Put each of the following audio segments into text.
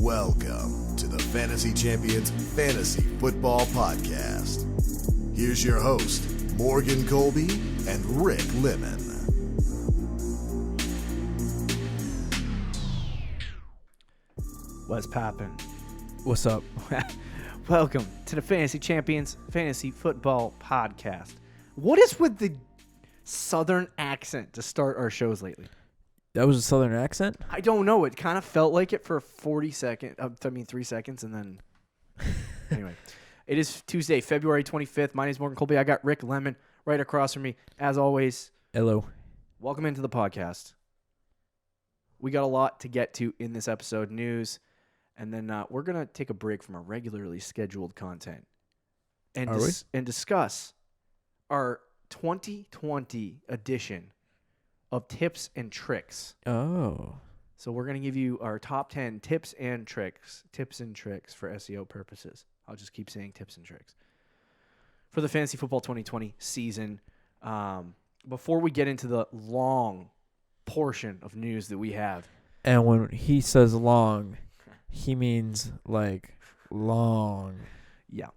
Welcome to the Fantasy Champions Fantasy Football Podcast. Here's your host, Morgan Colby and Rick Lemon. What's poppin'? What's up? Welcome to the Fantasy Champions Fantasy Football Podcast. What is with the southern accent to start our shows lately? That was a southern accent? I don't know. It kind of felt like it for 3 seconds, and then... Anyway, it is Tuesday, February 25th. My name is Morgan Colby. I got Rick Lemon right across from me. As always, Hello. welcome into the podcast. We got a lot to get to in this episode. News, and then we're going to take a break from our regularly scheduled content and discuss our 2020 edition of tips and tricks. Oh. So we're going to give you our top 10 tips and tricks for SEO purposes. I'll just keep saying tips and tricks for the Fantasy Football 2020 season. Before we get into the long portion of news that we have. And when he says long, he means like long. Yeah.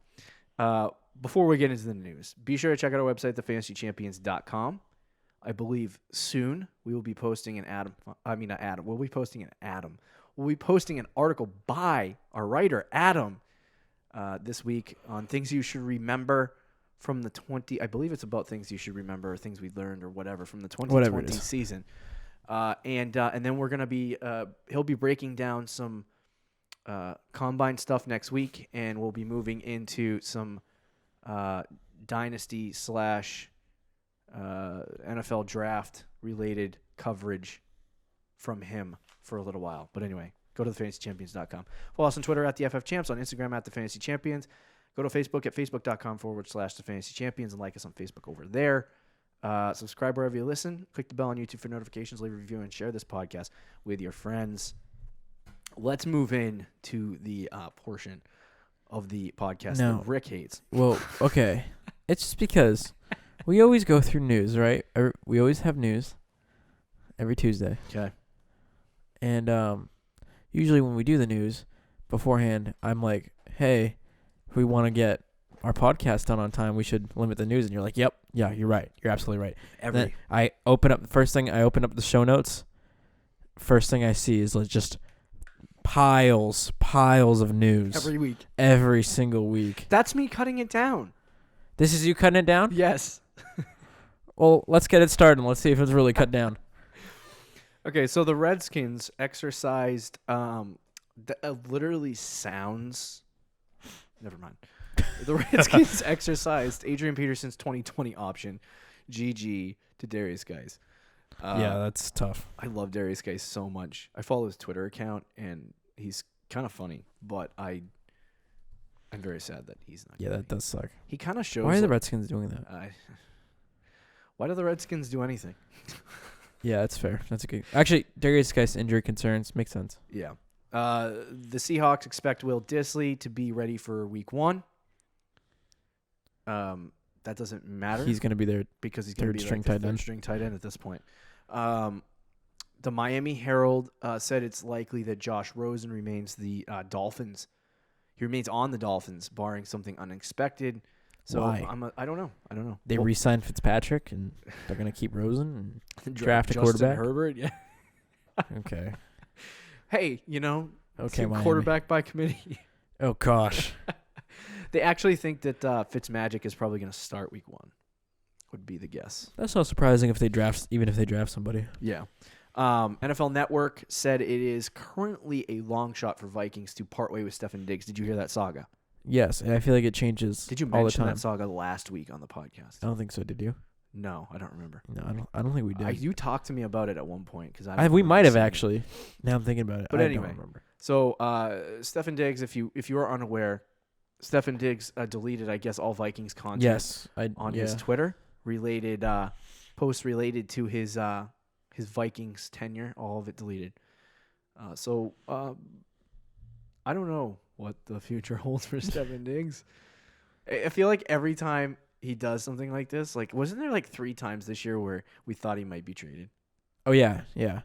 Before we get into the news, be sure to check out our website, thefantasychampions.com. I believe soon we will be posting We'll be posting an article by our writer, Adam, this week on things you should remember from the I believe it's about things you should remember, or things we learned, or whatever, from the 2020 season. And then we're going to be, he'll be breaking down some combine stuff next week, and we'll be moving into some dynasty / NFL draft related coverage from him for a little while. But anyway, go to thefantasychampions.com. Follow us on Twitter at the FFChamps, on Instagram at thefantasychampions. Go to Facebook at facebook.com/thefantasychampions and like us on Facebook over there. Subscribe wherever you listen. Click the bell on YouTube for notifications. Leave a review and share this podcast with your friends. Let's move in to the portion of the podcast that Rick hates. Well, okay. It's just because we always go through news, right? We always have news every Tuesday. Okay. And usually when we do the news beforehand, I'm like, hey, if we want to get our podcast done on time, we should limit the news. And you're like, yep, yeah, you're right. You're absolutely right. Then I open up the show notes. First thing I see is just piles of news. Every week. Every single week. That's me cutting it down. This is you cutting it down? Yes. Well, let's get it started and let's see if it's really cut down. Okay, so the Redskins exercised literally sounds. Never mind. The Redskins exercised Adrian Peterson's 2020 option, GG, to Darius Geis. Yeah, that's tough. I love Darius Geis so much. I follow his Twitter account, and he's kind of funny, but I'm very sad that he's not. Yeah, that does suck. He kind of shows. Why are the Redskins doing that? Why do the Redskins do anything? Yeah, that's fair. That's a good. Actually, Darius Geis injury concerns make sense. Yeah. The Seahawks expect Will Dissly to be ready for Week 1. That doesn't matter. He's going to be there because he's going to be third string tight end at this point. The Miami Herald said it's likely that Josh Rosen remains the Dolphins. He remains on the Dolphins, barring something unexpected. So why? I don't know. They re-signed Fitzpatrick, and they're going to keep Rosen and draft a quarterback. Herbert, yeah. Okay. Hey, okay, quarterback by committee. Oh gosh. They actually think that Fitzmagic is probably going to start Week 1. Would be the guess. That's not surprising if they draft somebody. Yeah. NFL Network said it is currently a long shot for Vikings to part way with Stefon Diggs. Did you hear that saga? Yes, and I feel like it changes. Did you all mention the time. that saga last week on the podcast? I don't think so. Did you? No, I don't remember. No, I don't think we did. You talked to me about it at one point because we might have actually. Now I'm thinking about it. But I anyway, don't remember. So Stefon Diggs, if you are unaware, Stefon Diggs deleted, I guess, all Vikings content on his Twitter related posts related to his Vikings tenure. All of it deleted. So I don't know what the future holds for Stefon Diggs. I feel like every time he does something like this, like wasn't there like 3 times this year where we thought he might be traded? Oh yeah, yeah.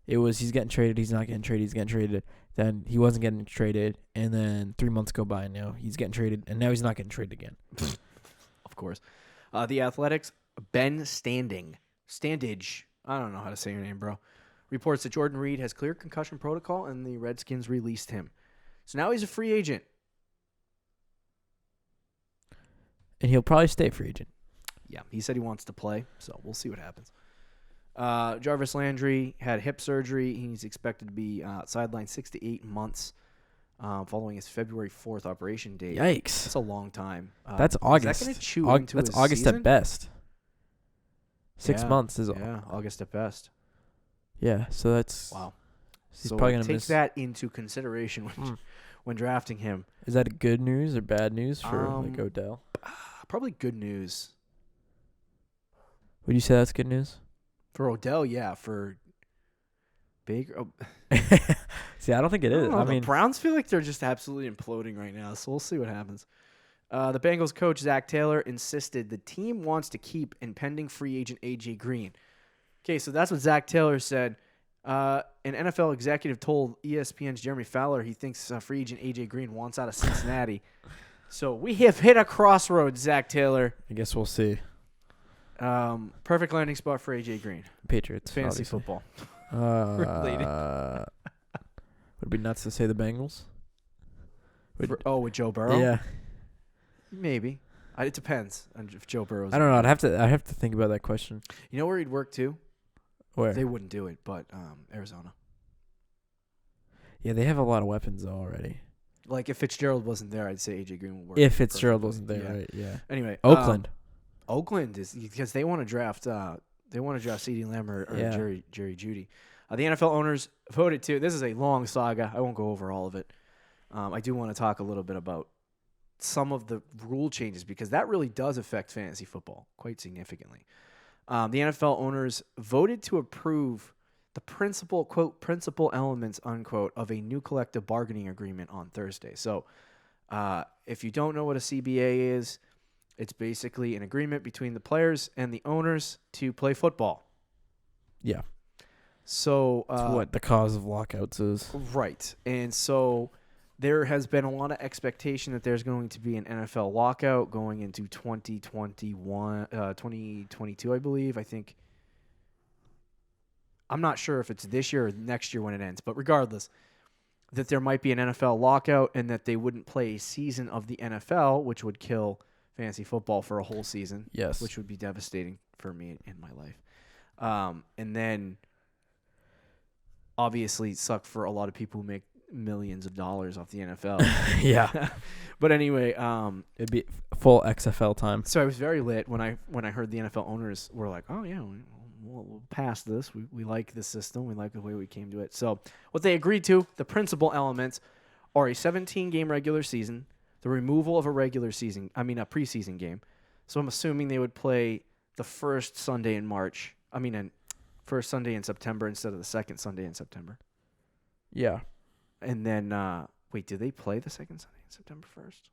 it was he's getting traded, he's not getting traded, he's getting traded. Then he wasn't getting traded, and then 3 months go by, and now he's getting traded, and now he's not getting traded again. Of course. The Athletics, Ben Standage, I don't know how to say your name, bro, reports that Jordan Reed has cleared concussion protocol, and the Redskins released him. So now he's a free agent. And he'll probably stay free agent. Yeah, he said he wants to play, so we'll see what happens. Jarvis Landry had hip surgery. He's expected to be sidelined 6 to 8 months following his February 4th operation date. Yikes. That's a long time. That's August. Is that going to chew into That's his August season? at best. 6 Yeah, months is August at best. Yeah, so that's Wow. He's so probably gonna take miss. that into consideration when drafting him. Is that good news or bad news for Um, Odell? Probably good news Would you say that's good news? for Odell. Yeah, for Baker. Oh, See, I don't think it is. the Browns feel like they're just absolutely imploding right now, so we'll see what happens. The Bengals coach, Zach Taylor, insisted the team wants to keep impending free agent A.J. Green. Okay, so that's what Zach Taylor said. An NFL executive told ESPN's Jeremy Fowler he thinks free agent A.J. Green wants out of Cincinnati. So we have hit a crossroads, Zach Taylor. I guess we'll see. Perfect landing spot for A.J. Green. Patriots. Fantasy obviously. football. Related. Would it be nuts to say the Bengals? With Joe Burrow? Yeah. Maybe. It depends on if Joe Burrow's. I don't know. I'd have to think about that question. You know where he'd work too? Where? They wouldn't do it, but Arizona. Yeah, they have a lot of weapons already. Like if Fitzgerald wasn't there, I'd say AJ Green would work. If Fitzgerald perfectly. wasn't there, right? Yeah. Anyway, Oakland. Oakland is because they want to draft. They want to draft CeeDee Lamb or Yeah. Jerry Jeudy. The NFL owners voted to. This is a long saga. I won't go over all of it. I do want to talk a little bit about some of the rule changes because that really does affect fantasy football quite significantly. The NFL owners voted to approve the principal elements, unquote, of a new collective bargaining agreement on Thursday. So if you don't know what a CBA is, it's basically an agreement between the players and the owners to play football. Yeah. So That's what the cause of lockouts is. Right. And so there has been a lot of expectation that there's going to be an NFL lockout going into 2022, I believe. I think. I'm not sure if it's this year or next year when it ends, but regardless, that there might be an NFL lockout and that they wouldn't play a season of the NFL, which would kill fantasy football for a whole season. Yes. Which would be devastating for me in my life. And then obviously suck for a lot of people who make millions of dollars off the NFL. Yeah. But anyway, It'd be full XFL time. so I was very lit when I heard the NFL owners were like, "Oh yeah, we'll pass this. We like the system. We like the way we came to it." So what they agreed to, the principal elements, are a 17-game regular season, the removal of a preseason game. So I'm assuming they would play the first Sunday in March. First Sunday in September instead of the second Sunday in September. Yeah. And then, did they play the second Sunday in September first?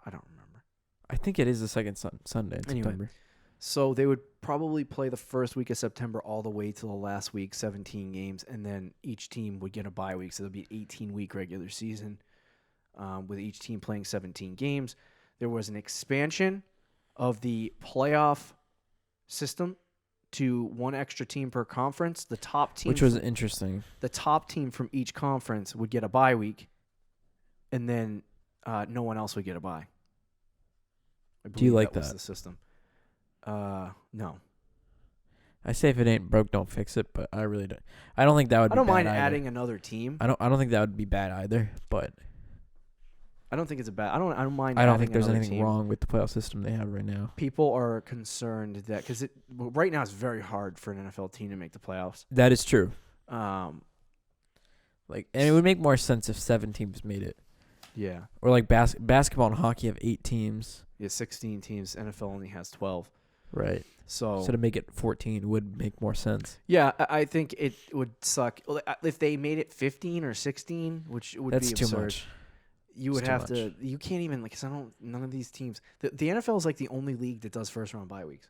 I don't remember. I think it is the second Sunday in Anyway. September. So they would probably play the first week of September all the way to the last week, 17 games, and then each team would get a bye week. So there'll be an 18-week regular season with each team playing 17 games. There was an expansion of the playoff system to one extra team per conference. The top team, Which was interesting. the top team from each conference would get a bye week, and then no one else would get a bye. Do you like was that? the system? No. I say if it ain't broke, don't fix it, but I really don't. I don't think that would I be don't bad mind either. adding another team. I don't think that would be bad either, but I don't think it's a bad. I don't mind. I don't adding think there's another anything team. wrong with the playoff system they have right now. People are concerned that because right now it's very hard for an NFL team to make the playoffs. That is true. Um, And it would make more sense if 7 teams made it. yeah, Or like basketball and hockey have 8 teams. 16 teams. NFL only has 12. Right. So to make it 14 would make more sense. yeah, I think it would suck if they made it 15 or 16, which would That's be too absurd. much. You would It's too have much. to. You can't even because none of these teams. The NFL is like the only league that does first round bye weeks.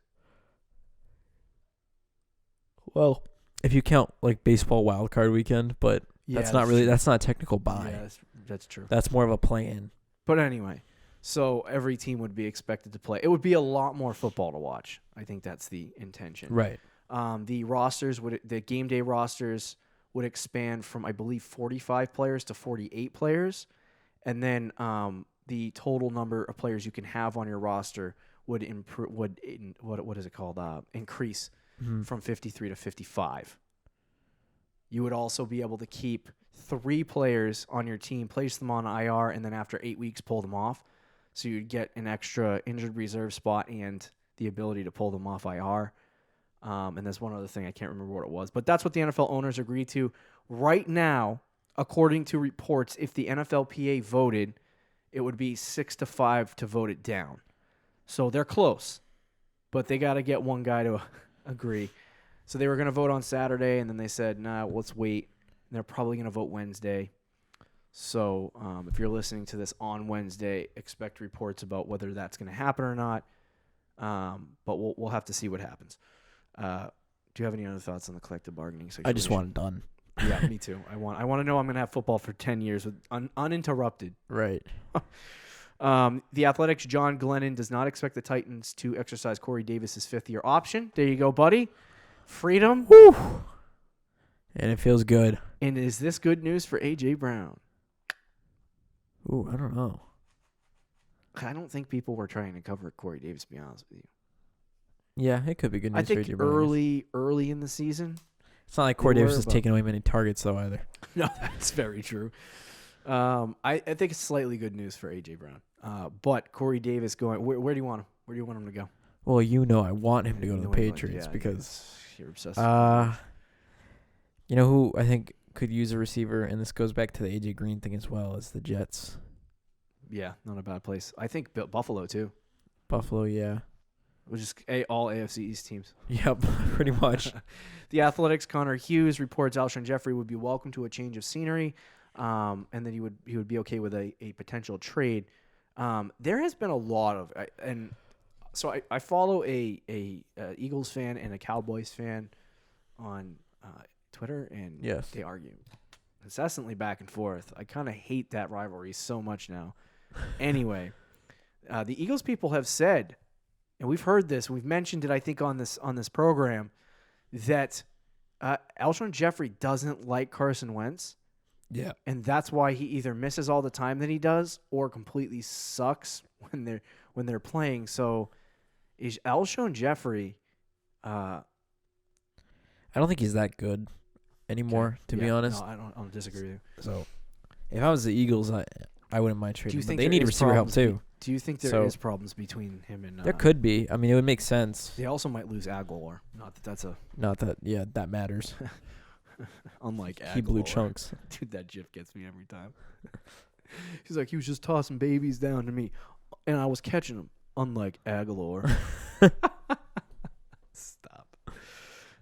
Well, if you count like baseball wild card weekend, but that's not really true. that's not a technical bye. Yeah, that's true. That's more of a play-in. But anyway, so every team would be expected to play. It would be a lot more football to watch. I think that's the intention. Right. The game day rosters would expand from, I believe, 45 players to 48 players, and then the total number of players you can have on your roster would increase from 53 to 55. You would also be able to keep 3 players on your team, place them on IR, and then after 8 weeks, pull them off. So you'd get an extra injured reserve spot and the ability to pull them off IR. And there's one other thing, I can't remember what it was. But that's what the NFL owners agreed to. Right now, according to reports, if the NFLPA voted, it would be 6-5 to vote it down. So they're close. But they got to get one guy to agree. So they were going to vote on Saturday, and then they said, nah, let's wait. And they're probably going to vote Wednesday. So if you're listening to this on Wednesday, expect reports about whether that's going to happen or not. But we'll have to see what happens. Do you have any other thoughts on the collective bargaining situation? I just want it done. Yeah, me too. I want to know I'm going to have football for 10 years with uninterrupted. Right. The Athletics' John Glennon does not expect the Titans to exercise Corey Davis's 5th-year option. There you go, buddy. Freedom. Woo. And it feels good. And is this good news for A.J. Brown? Ooh, I don't know. I don't think people were trying to cover Corey Davis, to be honest with you. Yeah, it could be good news I think for AJ Brown. early in the season. It's not like Corey Davis is taking away many targets, though, either. No, that's very true. I think it's slightly good news for A.J. Brown. But Corey Davis going, where do you want him? Where do you want him to go? Well, I want him to go to the Patriots because you're obsessed. You know who I think could use a receiver, and this goes back to the A.J. Green thing as well, is the Jets. Yeah, not a bad place. I think Buffalo, too. Buffalo, yeah. Which is all AFC East teams. Yep, pretty much. The Athletics' Connor Hughes reports Alshon Jeffrey would be welcome to a change of scenery, and that he would be okay with a potential trade. There has been a lot of and so I follow a Eagles fan and a Cowboys fan on Twitter, and yes, they argue incessantly back and forth. I kind of hate that rivalry so much now. Anyway, the Eagles people have said, and we've heard this, we've mentioned it, I think, on this program, that Alshon Jeffrey doesn't like Carson Wentz. Yeah. And that's why he either misses all the time that he does or completely sucks when they're playing. So is Alshon Jeffrey I don't think he's that good anymore, to be honest. No, I don't disagree with you. So if I was the Eagles, I wouldn't mind trading. Do you think they need receiver help too? Do you think there is problems between him and there could be. I mean, it would make sense. They also might lose Aguilar. Not that that matters. Unlike Aguilar. He blew chunks. Dude, that GIF gets me every time. He's like, he was just tossing babies down to me, and I was catching them. Unlike Aguilar. Stop.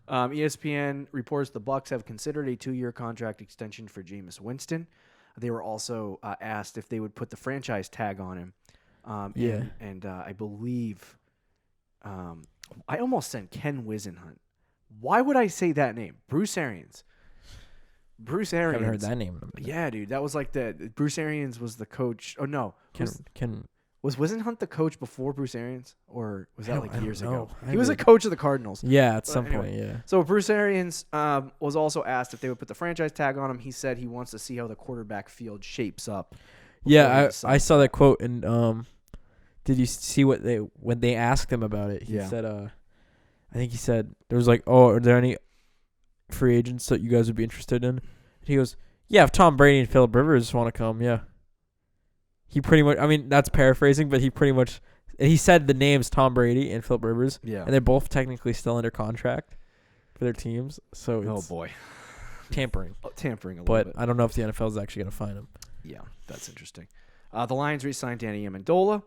ESPN reports the Bucs have considered a 2-year contract extension for Jameis Winston. They were also asked if they would put the franchise tag on him. And I believe I almost sent Ken Wisenhunt. Why would I say that name? Bruce Arians. I haven't heard that name. Yeah, dude. That was like Bruce Arians was the coach. Oh, no. Was Wisenhunt the coach before Bruce Arians? Or was that like years ago? He was a coach of the Cardinals. Yeah, at some point, yeah. So Bruce Arians was also asked if they would put the franchise tag on him. He said he wants to see how the quarterback field shapes up. Yeah, I saw that quote, and did you see when they asked him about it? He said, I think he said, there was like, oh, are there any free agents that you guys would be interested in? And he goes, yeah, if Tom Brady and Phillip Rivers want to come, yeah. He pretty much, I mean, that's paraphrasing, but he said the names Tom Brady and Phillip Rivers. Yeah. And they're both technically still under contract for their teams. So it's tampering. Tampering a little bit. But I don't know if the NFL is actually going to fine him. Yeah, that's interesting. The Lions re-signed Danny Amendola.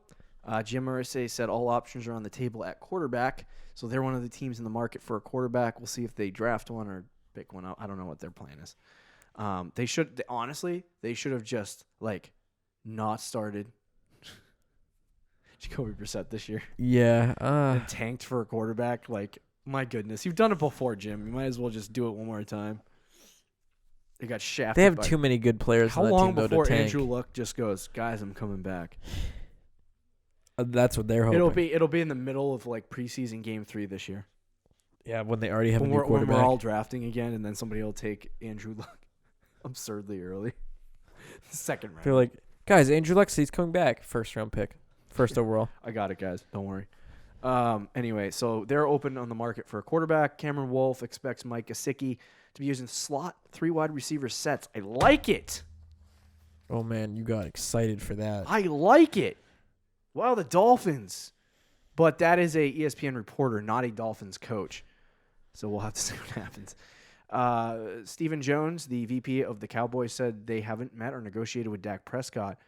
Jim Irsay said all options are on the table at quarterback. So they're one of the teams in the market for a quarterback. We'll see if they draft one or pick one out. I don't know what their plan is. They should have just not started Jacoby Brissett this year. Yeah. And tanked for a quarterback My goodness. You've done it before, Jim. You might as well just do it one more time. They got shafted. They have too many good players How on that long team, though, before to tank. Andrew Luck just goes, guys, I'm coming back? That's what they're hoping. It'll be in the middle of like preseason game 3 this year. Yeah, when they already have a When new we're quarterback. all drafting again, and then somebody will take Andrew Luck absurdly early. Second round. They're like, guys, Andrew Luck, he's coming back. First round pick. First overall. I got it, guys. Don't worry. Anyway, so they're open on the market for a quarterback. Cameron Wolf expects Mike Gesicki to be using slot 3 wide receiver sets. I like it. Oh, man, you got excited for that. I like it. Wow, the Dolphins. But that is a ESPN reporter, not a Dolphins coach. So we'll have to see what happens. Stephen Jones, the VP of the Cowboys, said they haven't met or negotiated with Dak Prescott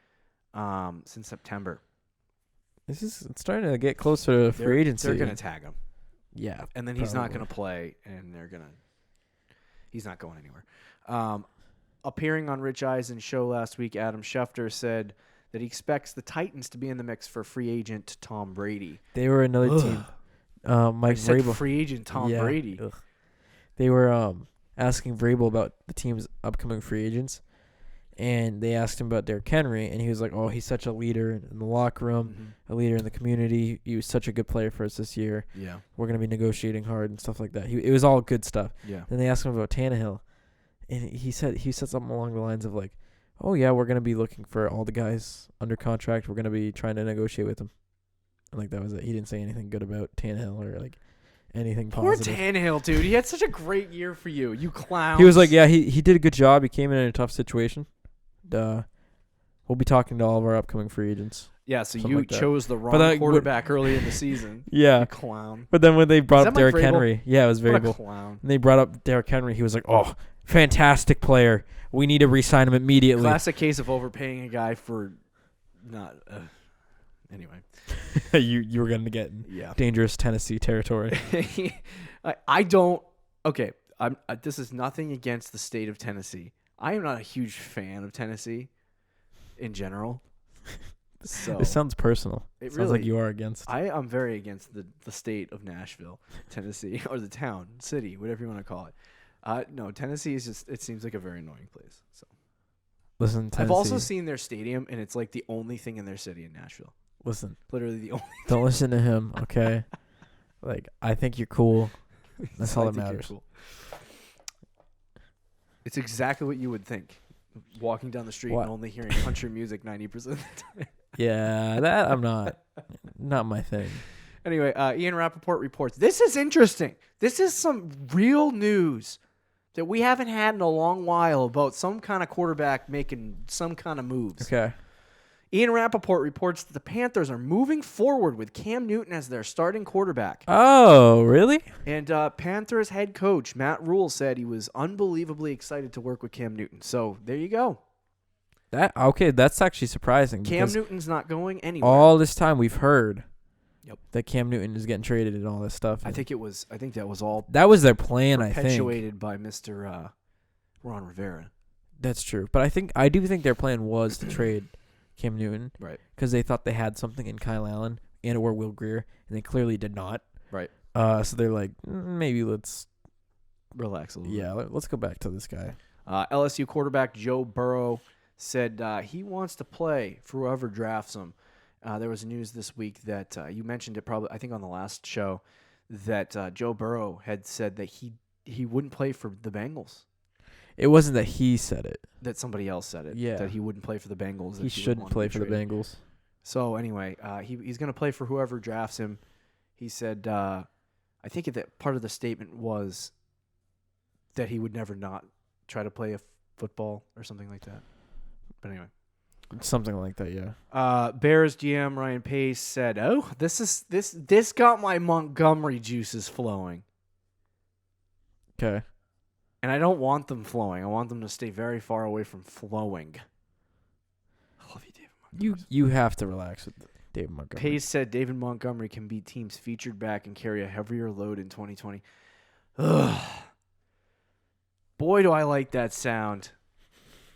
since September. It's starting to get closer to free agency. They're going to tag him. Yeah. And then he's not going to play, and he's not going anywhere. Appearing on Rich Eisen's show last week, Adam Schefter said that he expects the Titans to be in the mix for free agent Tom Brady. They were another team. Mike Vrabel. Free agent Tom Brady. Ugh. They were asking Vrabel about the team's upcoming free agents, and they asked him about Derrick Henry, and he was like, "Oh, he's such a leader in the locker room, a leader in the community. He was such a good player for us this year. Yeah, we're gonna be negotiating hard and stuff like that." It was all good stuff. Yeah. Then they asked him about Tannehill, and he said something along the lines of like, "Oh yeah, we're gonna be looking for all the guys under contract. We're gonna be trying to negotiate with them." And like that was it. He didn't say anything good about Tannehill or like anything positive. Poor Tannehill, dude. He had such a great year for you. You clown. He was like, yeah, he did a good job. He came in a tough situation. We'll be talking to all of our upcoming free agents. Yeah, so Something you like that. chose the wrong quarterback early in the season. Yeah. You clown. But then when they brought up Mike Derrick Vrabel? Henry, yeah, it was What a Vrabel. clown. And they brought up Derrick Henry. He was like, oh, fantastic player. We need to re-sign him immediately. Classic case of overpaying a guy for not. Anyway. you were going to get in dangerous Tennessee territory. I don't. Okay, this is nothing against the state of Tennessee. I am not a huge fan of Tennessee in general. So It sounds personal. It sounds really, like you are against. I am very against the state of Nashville, Tennessee, or the town, city, whatever you want to call it. No, Tennessee is just. It seems like a very annoying place. So Listen, Tennessee. I've also seen their stadium, and it's like the only thing in their city in Nashville. Listen. Literally the only. Don't listen to him, okay? Like, I think you're cool. That's all that matters. Cool. It's exactly what you would think. Walking down the street and only hearing country music 90% of the time. Yeah, that I'm not my thing. Anyway, Ian Rappaport reports, this is interesting. This is some real news that we haven't had in a long while about some kind of quarterback making some kind of moves. Okay. Ian Rappaport reports that the Panthers are moving forward with Cam Newton as their starting quarterback. Oh, really? And Panthers head coach Matt Rule said he was unbelievably excited to work with Cam Newton. So there you go. That's actually surprising. Cam Newton's not going anywhere. All this time we've heard that Cam Newton is getting traded and all this stuff. I think that was all. That was their plan. Perpetuated by Mr. Ron Rivera. That's true, but I do think their plan was to trade Cam Newton, right? Because they thought they had something in Kyle Allen and or Will Grier, and they clearly did not. Right. So they're like, maybe let's relax a little. Yeah, let's go back to this guy. LSU quarterback Joe Burrow said he wants to play for whoever drafts him. There was news this week that you mentioned it probably, I think, on the last show, that Joe Burrow had said that he wouldn't play for the Bengals. It wasn't that he said it. That somebody else said it. Yeah. That he wouldn't play for the Bengals. He shouldn't play for the Bengals. So anyway, he's going to play for whoever drafts him. He said, I think that part of the statement was that he would never not try to play a football or something like that. But anyway. Something like that, yeah. Bears GM Ryan Pace said, "Oh, this got my Montgomery juices flowing." Okay. And I don't want them flowing. I want them to stay very far away from flowing. I love you, David Montgomery. You have to relax with David Montgomery. Pace said David Montgomery can beat teams featured back and carry a heavier load in 2020. Ugh. Boy, do I like that sound.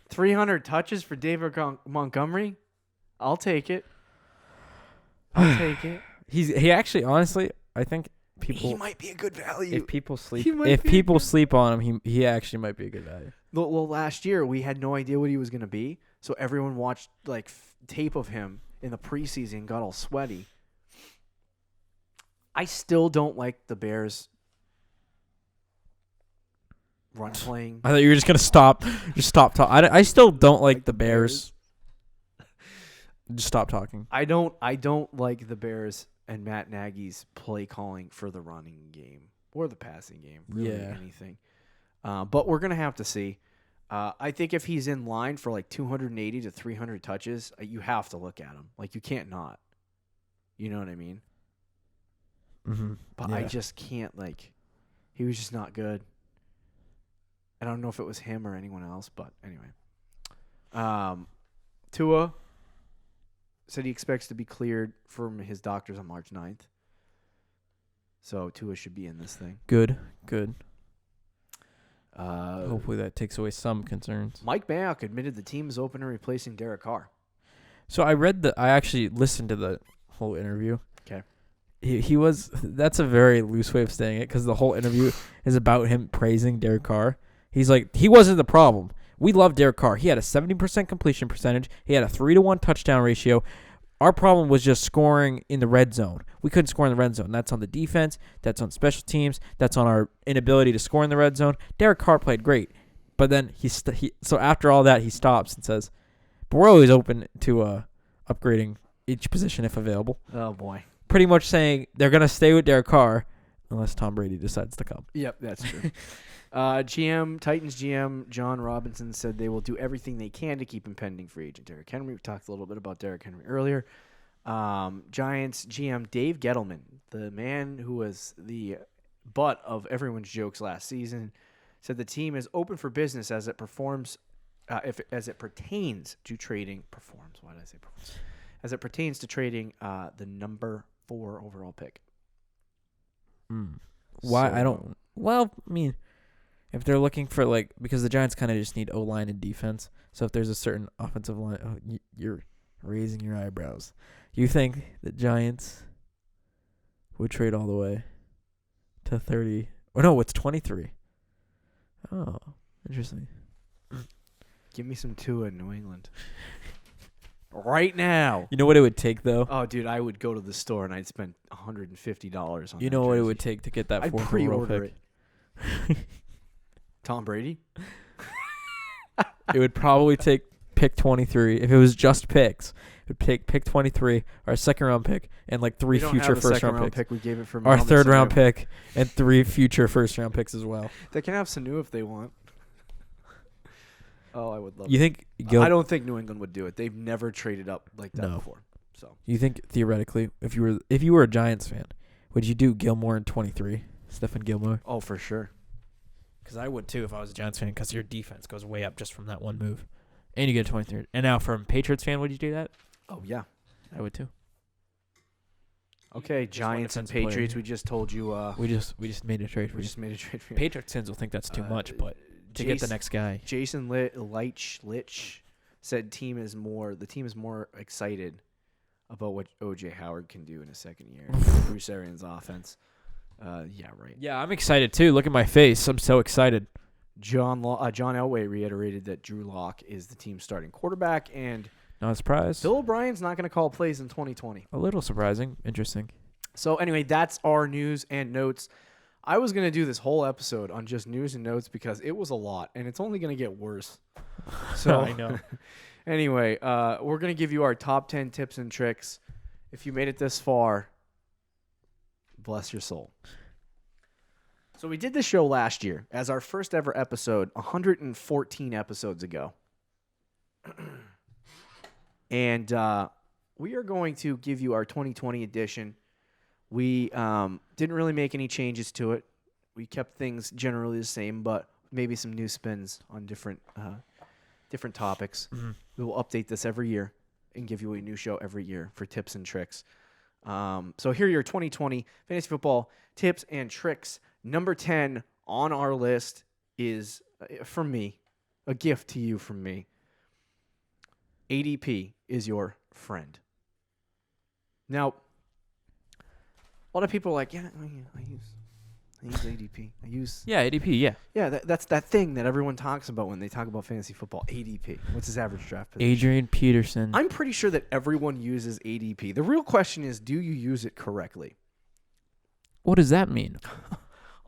300 touches for David Montgomery? I'll take it. I'll take it. He actually, honestly, I think he might be a good value. If people sleep, sleep on him, he actually might be a good value. Well, last year we had no idea what he was going to be, so everyone watched like tape of him in the preseason and got all sweaty. I still don't like the Bears run playing. I thought you were just gonna stop. Just stop talking. I still don't like the Bears. Just stop talking. I don't like the Bears and Matt Nagy's play calling for the running game or the passing game. Really anything. But we're gonna have to see. I think if he's in line for like 280 to 300 touches, you have to look at him. Like you can't not. You know what I mean? Mm-hmm. But I just can't he was just not good. I don't know if it was him or anyone else, but anyway. Tua said he expects to be cleared from his doctors on March 9th. So Tua should be in this thing. Good. Uh, Hopefully that takes away some concerns. Mike Mayock admitted the team is open to replacing Derek Carr. So I actually listened to the whole interview. Okay. That's a very loose way of saying it because the whole interview is about him praising Derek Carr. He's like, he wasn't the problem. We love Derek Carr. He had a 70% completion percentage. He had a 3-to-1 touchdown ratio. Our problem was just scoring in the red zone. We couldn't score in the red zone. That's on the defense. That's on special teams. That's on our inability to score in the red zone. Derek Carr played great. But then so after all that, he stops and says, but we're always open to upgrading each position if available. Oh, boy. Pretty much saying they're going to stay with Derek Carr unless Tom Brady decides to come. Yep, that's true. Titans GM John Robinson said they will do everything they can to keep impending free agent Derrick Henry. We talked a little bit about Derrick Henry earlier. Giants GM Dave Gettleman, the man who was the butt of everyone's jokes last season, said the team is open for business as it performs, as it pertains to trading. Performs. Why did I say performs? As it pertains to trading the number 4 overall pick. Why? So, I don't. Well, I mean, if they're looking for because the Giants kind of just need O-line and defense. So if there's a certain offensive line, you're raising your eyebrows. You think the Giants would trade all the way to 30? Oh no, it's 23. Oh, interesting. Give me some Tua in New England. Right now. You know what it would take though? Oh, dude, I would go to the store and I'd spend $150 on. You know what it would take to get that 4th overall pre-order pick? it. Tom Brady? It would probably take pick 23 if it was just picks. It would take pick 23, our 2nd round pick, and 3 future first round picks. We gave it for our 3rd round pick and 3 future first round picks as well. They can have Sanu if they want. Oh, I would love. You think? I don't think New England would do it. They've never traded up like that before. So you think theoretically, if you were a Giants fan, would you do Gilmore in 23? Stefon Gilmore? Oh, for sure. Because I would too if I was a Giants fan. Because your defense goes way up just from that one move, and you get 23. And now, from Patriots fan, would you do that? Oh yeah, I would too. Okay, Giants and Patriots. We just told you. We just made a trade. We just made a trade for you. Patriots fans will think that's too much, but to get the next guy. Jason Litch said the team is more excited about what O.J. Howard can do in his second year. Bruce Arians' offense. Yeah, right. Yeah, I'm excited too. Look at my face. I'm so excited. John Elway reiterated that Drew Lock is the team's starting quarterback, and not surprised. Bill O'Brien's not going to call plays in 2020. A little surprising. Interesting. So anyway, that's our news and notes. I was going to do this whole episode on just news and notes because it was a lot, and it's only going to get worse. So I know. Anyway, we're going to give you our top 10 tips and tricks. If you made it this far, bless your soul. So we did this show last year as our first ever episode, 114 episodes ago. And we are going to give you our 2020 edition. We didn't really make any changes to it. We kept things generally the same, but maybe some new spins on different topics. Mm-hmm. We will update this every year and give you a new show every year for tips and tricks. So here are your 2020 fantasy football tips and tricks. Number 10 on our list is, from me, a gift to you from me. ADP is your friend. Now, A lot of people are like, yeah, I use ADP. Yeah, ADP. Yeah. Yeah, that's that thing that everyone talks about when they talk about fantasy football. ADP. What's his average draft position? Adrian Peterson. I'm pretty sure that everyone uses ADP. The real question is, do you use it correctly? What does that mean?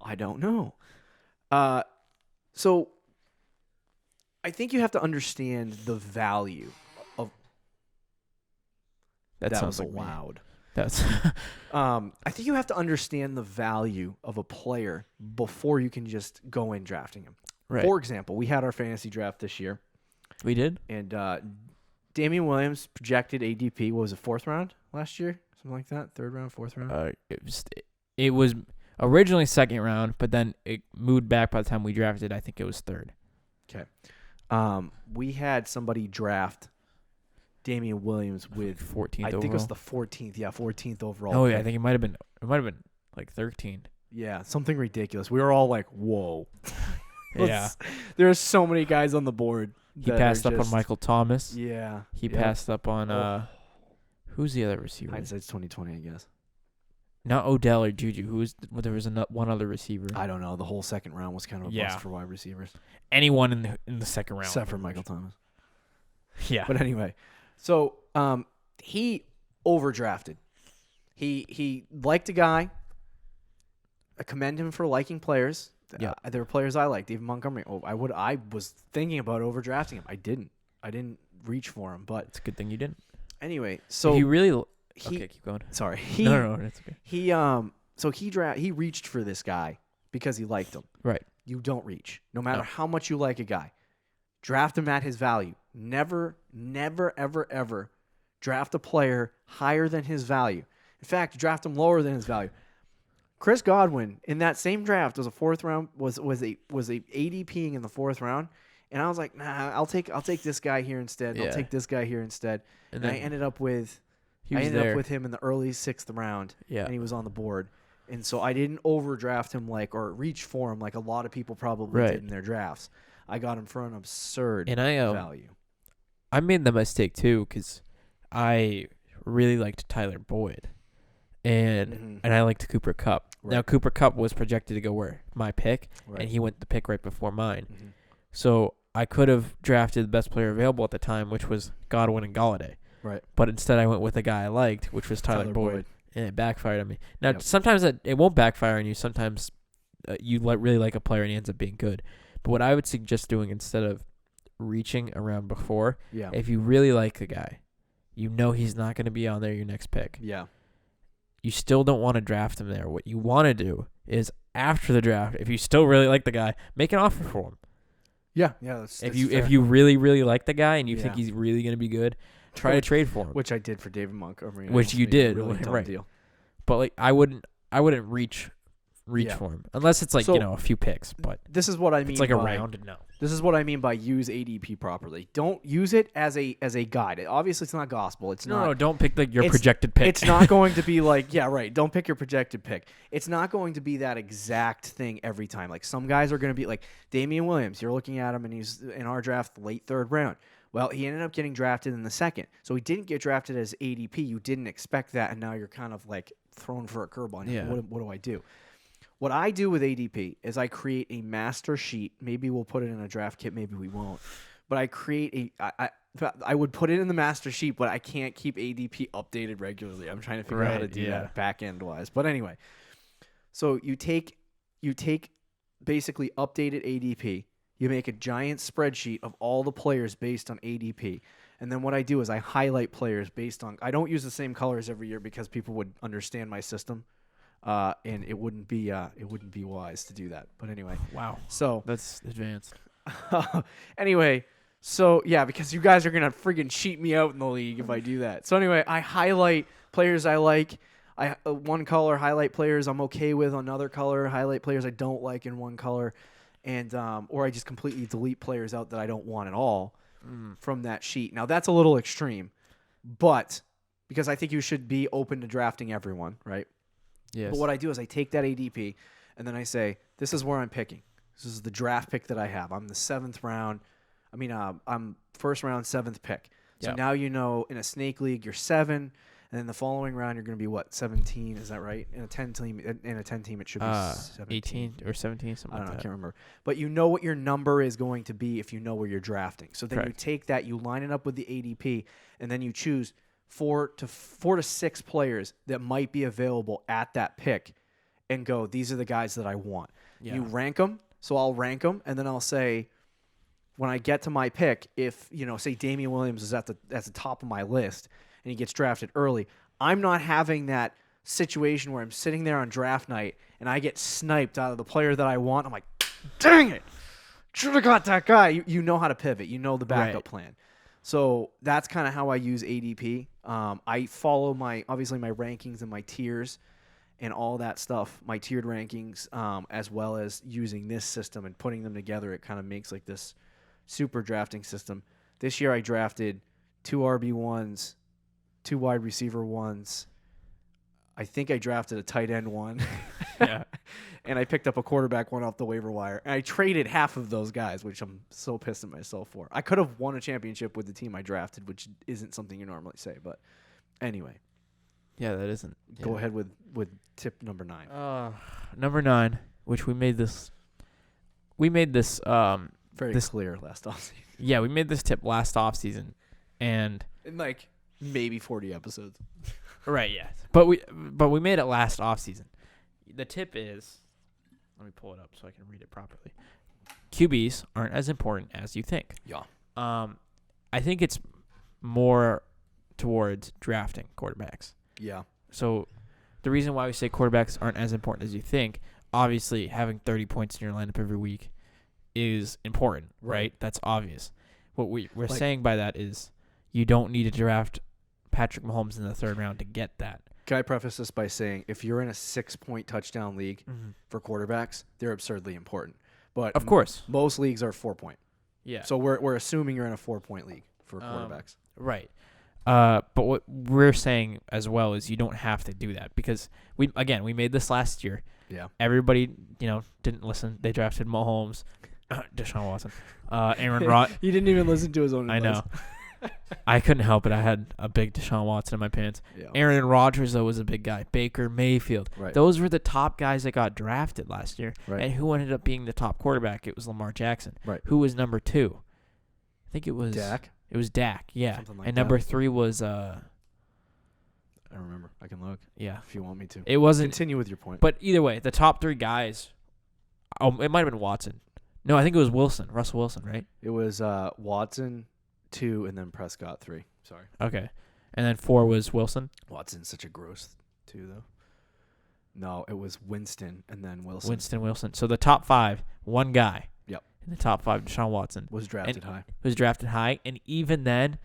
I don't know. So I think you have to understand the value of that sounds was like loud. That's I think you have to understand the value of a player before you can just go in drafting him. right. For example, we had our fantasy draft this year, We did. and Damian Williams projected ADP. What was it, 4th round last year? Something like that? 3rd round, 4th round? It was originally 2nd round, but then it moved back by the time we drafted. I think it was 3rd. Okay. We had somebody draft Damian Williams with 14th. I think overall. it was the 14th. Yeah, 14th overall. Oh yeah, I pick. think it might have been. It might have been like 13. Yeah, something ridiculous. We were all like, "Whoa!" Yeah. There are so many guys on the board. He that passed are up on just- Michael Thomas. Yeah, He yep. passed up on who's the other receiver? Hindsight's 2020, I guess. Not Odell or Juju. There was one other receiver. I don't know. The whole 2nd round was kind of a Yeah. bust for wide receivers, Anyone in the 2nd round, except for Michael Thomas. Yeah. But anyway, so he overdrafted. He liked a guy. I commend him for liking players. Yeah. There were players I liked, even Montgomery. I was thinking about overdrafting him. I didn't reach for him, but It's a good thing you didn't. anyway. So he really. he Okay, keep going. sorry. No, that's okay. He reached for this guy because he liked him. Right. You don't reach. No matter No. how much you like a guy. Draft him at his value. Never, ever, ever draft a player higher than his value. In fact, draft him lower than his value. Chris Godwin in that same draft was a 4th round was a ADPing in the 4th round, and I was like, nah, I'll take this guy here instead. Yeah. I'll take this guy here instead. And And I then ended up with he was there. him in the early 6th round, Yeah. and he was on the board. And so I didn't overdraft him or reach for him like a lot of people probably Right. did in their drafts. I got him for an absurd And I value. I made the mistake too because I really liked Tyler Boyd, and I liked Cooper Kupp. Now Right. Cooper Kupp was projected to go where my pick, Right. and he went the pick right before mine. Mhm. So I could have drafted the best player available at the time, which was Godwin and Galladay. Right. But instead, I went with a guy I liked, which was Tyler Boyd, and it backfired on me. Now, Yep. sometimes it won't backfire on you. Sometimes you really like a player and he ends up being good. But what I would suggest doing instead of reaching around before, Yeah. if you really like the guy, you know he's not going to be on there your next pick. Yeah. You still don't want to draft him there. What you want to do is after the draft, if you still really like the guy, make an offer for him. Yeah. Yeah. That's If fair. you really really like the guy and you think Yeah. he's really going to be good, try to trade for him. Which I did for David Montgomery. Which you Almost made a did, really dumb right. deal. But like I wouldn't reach Yeah. for him unless it's like So- a few picks. But This is what I mean. it's like a by- round. No. This is what I mean by use ADP properly. Don't use it as a guide. Obviously, it's not gospel. It's No, not. no, don't pick your it's- projected pick. It's not going to be like, yeah, right. Don't pick your projected pick. It's not going to be that exact thing every time. Like some guys are going to be like Damian Williams. You're looking at him, and he's in our draft late 3rd round. Well, he ended up getting drafted in the 2nd, so he didn't get drafted as ADP. You didn't expect that, and now you're kind of like thrown for a curveball. Yeah. What do I do? What I do with ADP is I create a master sheet. Maybe we'll put it in a draft kit. Maybe we won't. But I create I would put it in the master sheet, but I can't keep ADP updated regularly. I'm trying to figure out how to Right, do yeah. that back end wise. But anyway, so you take basically updated ADP. You make a giant spreadsheet of all the players based on ADP. And then what I do is I highlight players based on. I don't use the same colors every year because people would understand my system. And it wouldn't be wise to do that. But anyway, Wow. so That's advanced. anyway, so yeah, because you guys are gonna friggin' cheat me out in the league if I do that. So anyway, I highlight players I like. I one color highlight players I'm okay with. Another color highlight players I don't like in one color, and or I just completely delete players out that I don't want at all from that sheet. Now that's a little extreme, but because I think you should be open to drafting everyone, right? Yes. But what I do is I take that ADP and then I say, this is where I'm picking. This is the draft pick that I have. I'm the 7th round. I'm 1st round, 7th pick. So Yeah. now you know in a snake league, you're 7. And then the following round, you're going to be, 17? Is that right? In a 10-team, it should be 17. 18 or 17, something I don't know. like I that. can't remember. But you know what your number is going to be if you know where you're drafting. So then you Correct. take that, you line it up with the ADP, and then you choose four to six players that might be available at that pick and go, these are the guys that I want. Yeah. You rank them. So I'll rank them, and then I'll say, when I get to my pick, if, say Damian Williams is at the top of my list and he gets drafted early, I'm not having that situation where I'm sitting there on draft night and I get sniped out of the player that I want. I'm like, dang it, should have got that guy. You know how to pivot. You know the backup plan. So that's kind of how I use ADP. I follow obviously my rankings and my tiers and all that stuff, my tiered rankings, as well as using this system and putting them together. It kind of makes like this super drafting system. This year I drafted 2 RB1s, 2 wide receiver 1s. I think I drafted a tight end 1. Yeah. And I picked up a quarterback 1 off the waiver wire. And I traded half of those guys, which I'm so pissed at myself for. I could have won a championship with the team I drafted, which isn't something you normally say. But anyway. Yeah, that isn't. Yeah. Go ahead with tip number 9. Number 9, which we made this Very clear last offseason. Yeah, we made this tip last offseason, and In like maybe 40 episodes. right, yeah. But we made it last offseason. The tip is, let me pull it up so I can read it properly. QBs aren't as important as you think. Yeah. I think it's more towards drafting quarterbacks. Yeah. So the reason why we say quarterbacks aren't as important as you think, obviously having 30 points in your lineup every week is important, right? That's obvious. What we're saying by that is you don't need to draft Patrick Mahomes in the 3rd round to get that. Can I preface this by saying if you're in a 6-point touchdown league for quarterbacks, they're absurdly important. But Of course. most leagues are 4-point. Yeah. So we're assuming you're in a 4-point league for quarterbacks. Right. But what we're saying as well is you don't have to do that because we made this last year. Yeah. Everybody, didn't listen. They drafted Mahomes, Deshaun Watson, Aaron Rodgers. He didn't even listen to his own advice. I know. I couldn't help it. I had a big Deshaun Watson in my pants. Yeah. Aaron Rodgers, though, was a big guy. Baker Mayfield. Right. Those were the top guys that got drafted last year. Right. And who ended up being the top quarterback? It was Lamar Jackson. Right. Who was number 2? I think it was Dak? It was Dak, yeah. Something like and that. number 3 was I don't remember. I can look yeah. if you want me to. It wasn't Continue with your point. But either way, the top 3 guys, it might have been Watson. No, I think it was Wilson, Russell Wilson, right? It was Watson 2 and then Prescott 3. Sorry. Okay. And then 4 was Wilson. Watson's such a gross 2 though. No, it was Winston and then Wilson. Wilson. So the top 5, one guy. Yep. In the top 5, Deshaun Watson. Was drafted high. Was drafted high, and even then,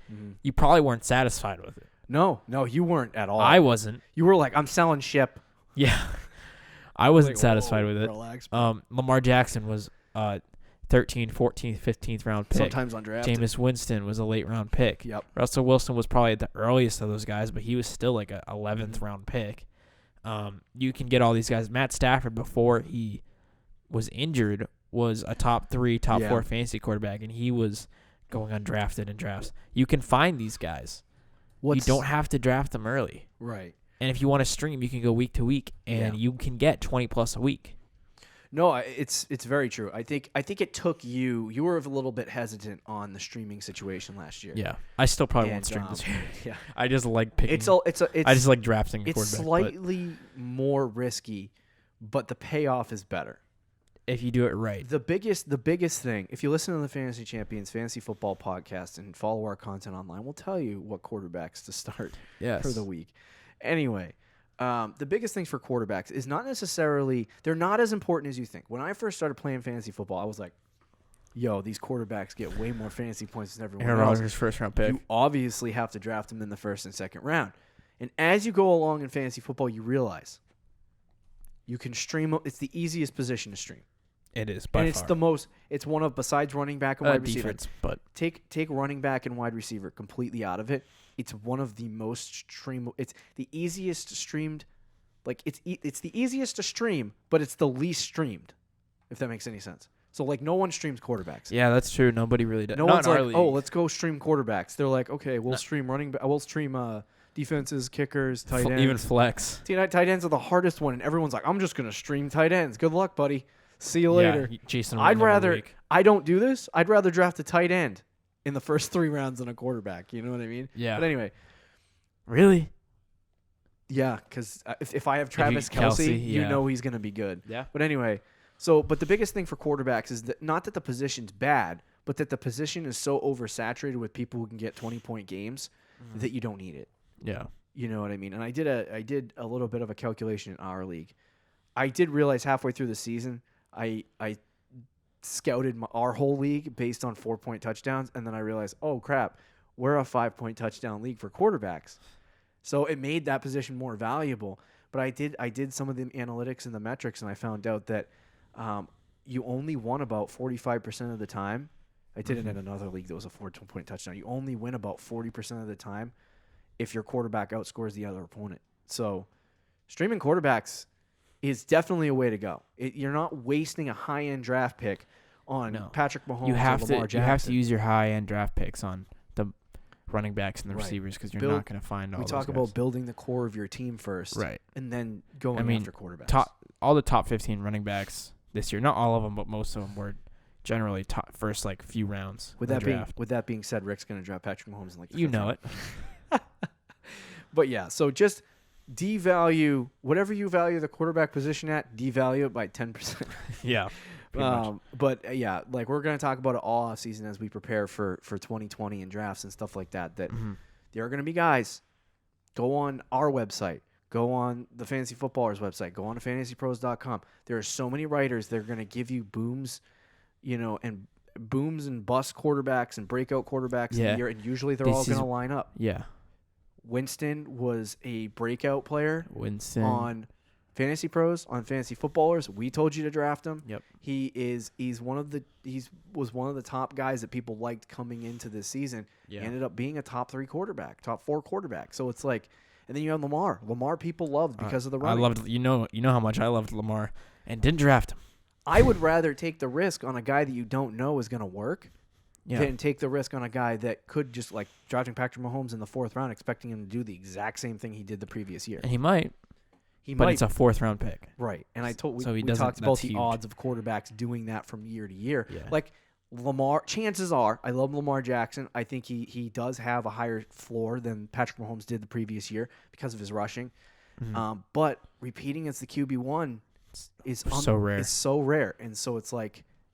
you probably weren't satisfied with it. No, you weren't at all. I wasn't. You were like, I'm selling ship. Yeah. I wasn't Like, satisfied whoa, with it. relax, bro. Lamar Jackson was 13th, 14th, 15th round pick. Sometimes undrafted. Jameis Winston was a late round pick. Yep. Russell Wilson was probably the earliest of those guys, but he was still like a 11th round pick. You can get all these guys. Matt Stafford, before he was injured, was a top 3, top 4 fantasy quarterback, and he was going undrafted in drafts. You can find these guys. You don't have to draft them early. Right. And if you want to stream, you can go week to week, and you can get 20 plus a week. No, it's very true. I think it took you were a little bit hesitant on the streaming situation last year. Yeah, I still probably won't stream this year. Yeah, I just like picking. I just like drafting. It's slightly more risky, but the payoff is better if you do it right. The biggest thing, if you listen to the Fantasy Champions Fantasy Football Podcast and follow our content online, we'll tell you what quarterbacks to start for the week. Anyway. The biggest things for quarterbacks is not necessarily – they're not as important as you think. When I first started playing fantasy football, I was like, yo, these quarterbacks get way more fantasy points than everyone else. Aaron Rodgers' first-round pick. You obviously have to draft them in the 1st and 2nd round. And as you go along in fantasy football, you realize you can stream – it's the easiest position to stream. It is, by far. it's the most – it's one of – besides running back and wide receiver. Defense, but take running back and wide receiver completely out of it. It's one of the most stream. It's the easiest streamed, like it's the easiest to stream, but it's the least streamed, if that makes any sense. So like no one streams quarterbacks. Yeah, that's true. Nobody really does. No one's like, oh, let's go stream quarterbacks. They're like, okay, we'll stream running. We'll stream defenses, kickers, tight ends. Even flex. Tight ends are the hardest one, and everyone's like, I'm just going to stream tight ends. Good luck, buddy. See you later. Yeah, Jason. I don't do this. I'd rather draft a tight end in the first 3 rounds than a quarterback. You know what I mean? Yeah. But anyway. Really? Yeah, because if I have Travis Kelce, you know he's going to be good. Yeah. But anyway, but the biggest thing for quarterbacks is that not that the position's bad, but that the position is so oversaturated with people who can get 20-point games that you don't need it. Yeah. You know what I mean? And I did a little bit of a calculation in our league. I did realize halfway through the season, I scouted our whole league based on 4-point touchdowns, and then I realized, oh crap, we're a 5-point touchdown league for quarterbacks. So it made that position more valuable. But I did some of the analytics and the metrics, and I found out that you only won about 45% of the time. I did it in another league that was a 4-point touchdown. You only win about 40% of the time if your quarterback outscores the other opponent. So streaming quarterbacks is definitely a way to go. You're not wasting a high-end draft pick on Patrick Mahomes or Lamar Jackson. You have to use your high-end draft picks on the running backs and the receivers because you're not going to find all those guys. We talk about building the core of your team first, right, and then going after quarterbacks. All the top 15 running backs this year, not all of them, but most of them were generally top first few rounds. With that being said, Rick's going to draft Patrick Mahomes in the round. It. But yeah, so just devalue whatever you value the quarterback position at, devalue it by 10%. Yeah. But yeah, we're going to talk about it all offseason as we prepare for 2020 and drafts and stuff like that. That there are going to be guys. Go on our website. Go on the Fantasy Footballers website. Go on to fantasypros.com. There are so many writers. They're going to give you booms, and booms and bust quarterbacks and breakout quarterbacks in the year, and usually they're all going to line up. Yeah. Winston was a breakout player. On Fantasy Pros, on Fantasy Footballers. We told you to draft him. Yep. Was one of the top guys that people liked coming into this season. Yeah. He ended up being a top 3 quarterback, top 4 quarterback. So it's and then you have Lamar. Lamar people loved because of the running. I loved you know how much I loved Lamar and didn't draft him. I would rather take the risk on a guy that you don't know is going to work than take the risk on a guy that could just drafting Patrick Mahomes in the 4th round, expecting him to do the exact same thing he did the previous year. And he might. But it's a 4th round pick. Right. And we talked about the huge odds of quarterbacks doing that from year to year. Yeah. Lamar, chances are, I love Lamar Jackson. I think he does have a higher floor than Patrick Mahomes did the previous year because of his rushing. Mm-hmm. But repeating as the QB1 is so rare. It's so rare. And so it's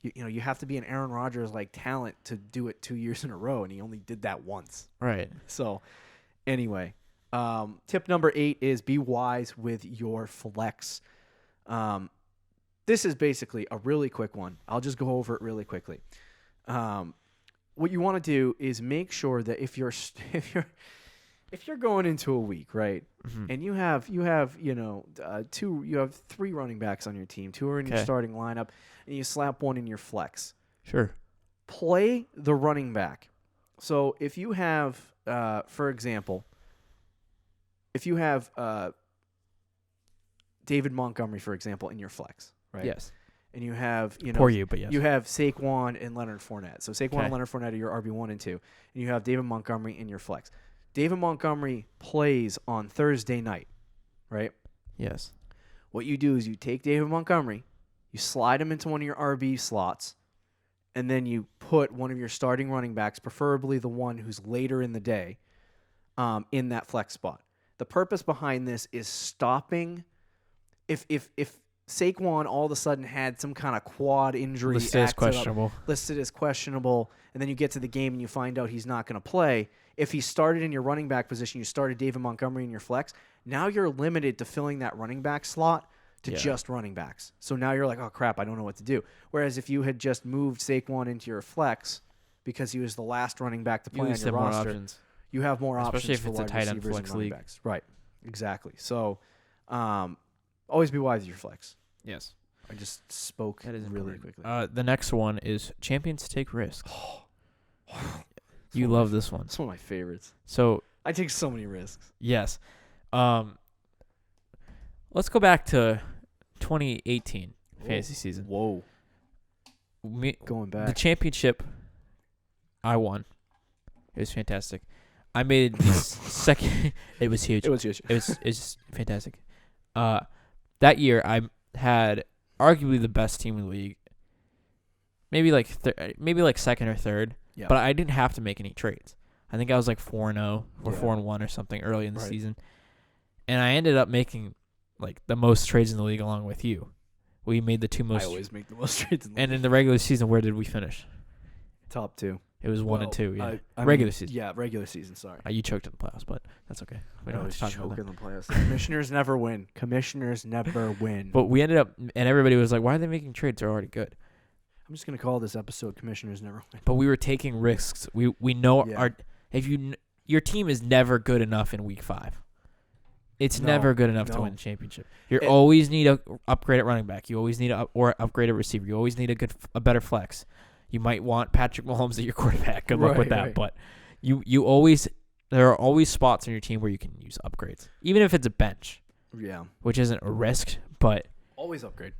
you have to be an Aaron Rodgers talent to do it 2 years in a row, and he only did that once. Right. So anyway, tip number 8 is be wise with your flex. This is basically a really quick one. I'll just go over it really quickly. What you want to do is make sure that if you're going into a week, right, and you have 3 running backs on your team, 2 are in your starting lineup, and you slap 1 in your flex. Sure. Play the running back. So if you have, for example, David Montgomery, for example, in your flex, right? Yes. And you have, but yes. You have Saquon and Leonard Fournette. So Saquon and Leonard Fournette are your RB1 and 2. And you have David Montgomery in your flex. David Montgomery plays on Thursday night, right? Yes. What you do is you take David Montgomery, you slide him into one of your RB slots, and then you put one of your starting running backs, preferably the one who's later in the day, in that flex spot. The purpose behind this is stopping if Saquon all of a sudden had some kind of quad injury listed as questionable, and then you get to the game and you find out he's not going to play. If he started in your running back position, you started David Montgomery in your flex, now you're limited to filling that running back slot to just running backs. So now you're like, oh, crap, I don't know what to do. Whereas if you had just moved Saquon into your flex because he was the last running back to play on your roster, you have more options. Especially if for it's a wide tight end receivers flex and running league. backs. Right, exactly. So always be wise with your flex. Yes. I just spoke really quickly. The next one is champions take risks. You love this one. It's one of my favorites. So I take so many risks. Yes. Let's go back to 2018 fantasy season. Whoa. Going back. The championship I won. It was fantastic. I made the second. It was huge. It was huge. It's fantastic. That year I had arguably the best team in the league. Maybe like second or third. Yeah. But I didn't have to make any trades. I think I was like 4-0 or Yeah. 4-1 or something early in the Right. season, and I ended up making like the most trades in the league along with you. We made the two most. I always make the most trades in the And in the regular season, where did we finish? top 2. It was 1 and 2. Yeah, I regular mean, season. Yeah, regular season. Sorry. You choked in the playoffs, but that's okay. We don't have to talk about that. choking the playoffs. Commissioners never win. Commissioners never win. But we ended up, and everybody was like, "Why are they making trades? They're already good." I'm just gonna call this episode "Commissioners Never Win." But we were taking risks. We know Yeah. your team is never good enough in week 5. It's No, never good enough to no. win a championship. You always need a upgrade at running back. You always need or upgrade at receiver. You always need a better flex. You might want Patrick Mahomes as your quarterback. Good luck with that. Right. But there are always spots on your team where you can use upgrades, even if it's a bench, Yeah. which isn't a risk. But Always upgrade.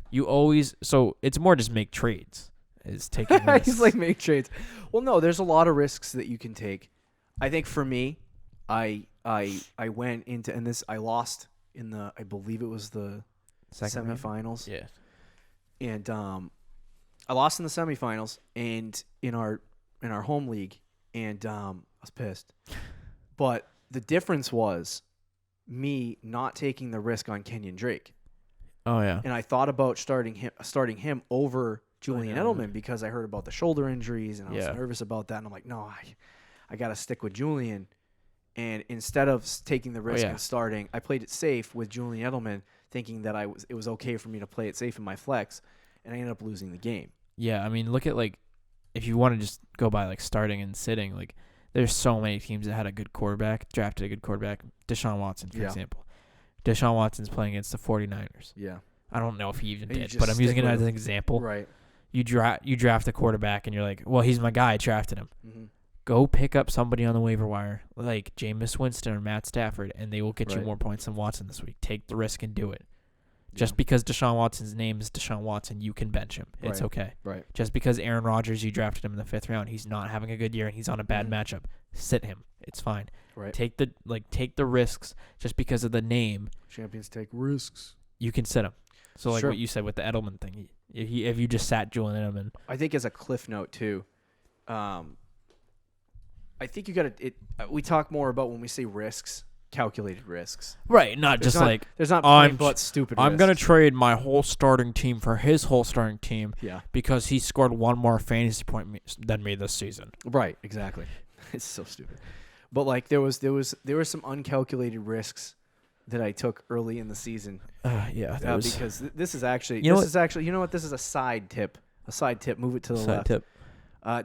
so it's more just make trades. Is taking risks. He's like make trades. Well, no, there's a lot of risks that you can take. I think for me, I went into I lost in I believe it was the Second round? semifinals. Yeah. And I lost in the semifinals and in our home league, and I was pissed. But the difference was me not taking the risk on Kenyon Drake, Oh yeah. and I thought about starting him over Julian yeah. Edelman because I heard about the shoulder injuries and I was Yeah. nervous about that. And I'm like, no, I got to stick with Julian. And instead of taking the risk yeah. and starting, I played it safe with Julian Edelman, thinking that it was okay for me to play it safe in my flex, and I ended up losing the game. Yeah, I mean, look at if you want to just go by starting and sitting, there's so many teams that had a good quarterback, drafted a good quarterback. Deshaun Watson, for Yeah. example. Deshaun Watson's playing against the 49ers. Yeah. I don't know if he even And you did, just but I'm using stick it with as an him. example. Right. You draft a quarterback and you're like, well, he's my guy. I drafted him. Mm-hmm. Go pick up somebody on the waiver wire like Jameis Winston or Matt Stafford, and they will get you Right. more points than Watson this week. Take the risk and do it. Just because Deshaun Watson's name is Deshaun Watson, you can bench him. It's Right. okay. Right. Just because Aaron Rodgers, you drafted him in the 5th round, he's not having a good year and he's on a bad Mhm. matchup. Sit him. It's fine. Right. Take the risks just because of the name. Champions take risks. You can sit him. So Sure. what you said with the Edelman thing, if you just sat Julian Edelman, I think as a cliff note too, I think you got to. We talk more about when we say risks, calculated risks. right? Not There's just not, there's not I'm plain but stupid. I'm gonna risks. trade my whole starting team for his whole starting team Yeah. because he scored one more fantasy point than me this season. Right. Exactly. It's so stupid. But there were some uncalculated risks that I took early in the season. Yeah, that was Because this is actually You know this is actually, you know what, this is a side tip. A side tip. Move it to the side left. tip.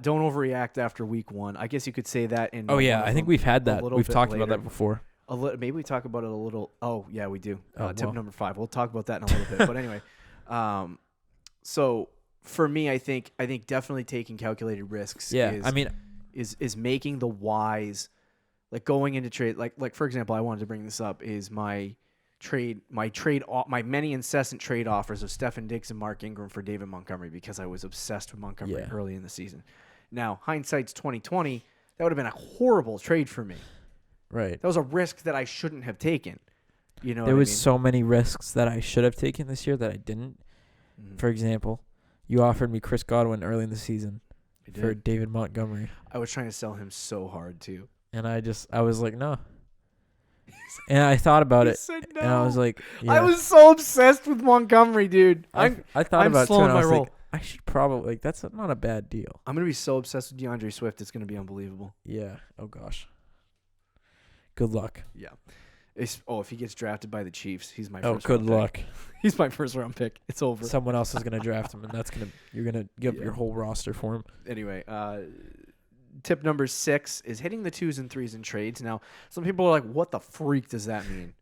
Don't overreact after week 1. I guess you could say that in. Oh yeah, one of I think them we've had a that. little We've bit talked about later. that before. Maybe we talk about it a little. Oh yeah, we do. Oh, Tip well. number 5. We'll talk about that in a little bit. But anyway, so for me, I think definitely taking calculated risks. Yeah, is, I mean, is making the wise, going into trade. Like for example, I wanted to bring this up is my many incessant trade offers of Stefon Diggs and Mark Ingram for David Montgomery because I was obsessed with Montgomery Yeah. early in the season. Now hindsight's 2020. That would have been a horrible trade for me. right. That was a risk that I shouldn't have taken. You know, There what was I mean? so many risks that I should have taken this year that I didn't. Mhm. For example, you offered me Chris Godwin early in the season I for did. David Montgomery, I was trying to sell him so hard too. and I was like, no. And I thought about He it, said and I was no. like, I yeah. was so obsessed with Montgomery, dude. I thought I'm about it too, slowing and I my was roll. like, I should probably that's not a bad deal. I'm gonna be so obsessed with DeAndre Swift. It's gonna be unbelievable. Yeah. Oh gosh. Good luck. Yeah. If he gets drafted by the Chiefs, he's my Oh, first. good round pick. luck. He's my first round pick. It's over. Someone else is gonna draft him, and you're gonna give up Yeah. your whole roster for him. Anyway, tip number 6 is hitting the 2s and 3s in trades. Now, some people are like, "What the freak does that mean?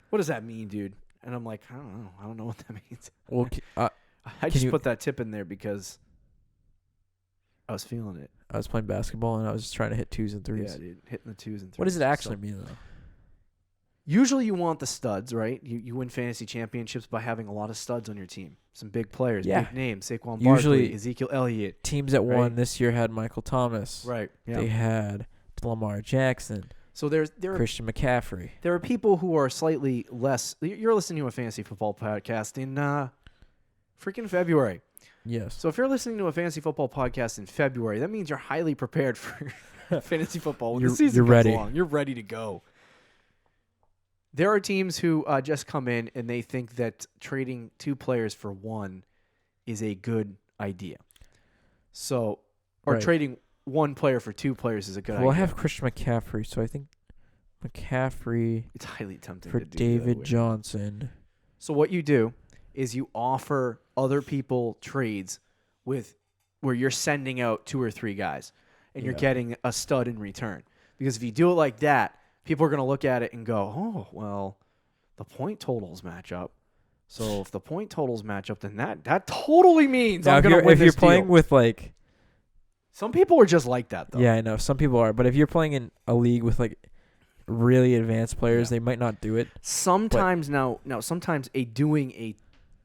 What does that mean, dude?" And I'm like, I don't know. I don't know what that means. Well, I just you- put that tip in there because I was feeling it. I was playing basketball, and I was just trying to hit 2s and 3s. Yeah, dude, hitting the 2s and 3s. What does it actually So- mean though? Usually you want the studs, right? You win fantasy championships by having a lot of studs on your team. Some big players, Yeah. big names. Saquon Usually- Barkley, Ezekiel Elliott. Teams that won Right. this year had Michael Thomas. Right. Yeah. They had Lamar Jackson, So there are Christian McCaffrey. There are people who are slightly less. You're listening to a fantasy football podcast in freaking February. Yes. So if you're listening to a fantasy football podcast in February, that means you're highly prepared for fantasy football when the season comes ready. along. You're ready to go. There are teams who just come in and they think that trading 2 players for 1 is a good idea. So, or trading 1 player for 2 players is a good idea. Well, I have Christian McCaffrey, so I think McCaffrey It's highly tempting for to do David that Johnson. So what you do is you offer other people trades with where you're sending out 2 or 3 guys, and you're getting a stud in return. Because if you do it like that, people are going to look at it and go, "Oh, well, the point totals match up." So if the point totals match up, then that totally means Now, I'm going to win if this you're playing deal. with like, Some people are just like that, though. yeah, I know some people are, but if you're playing in a league with like really advanced players, they might not do it. Sometimes sometimes doing a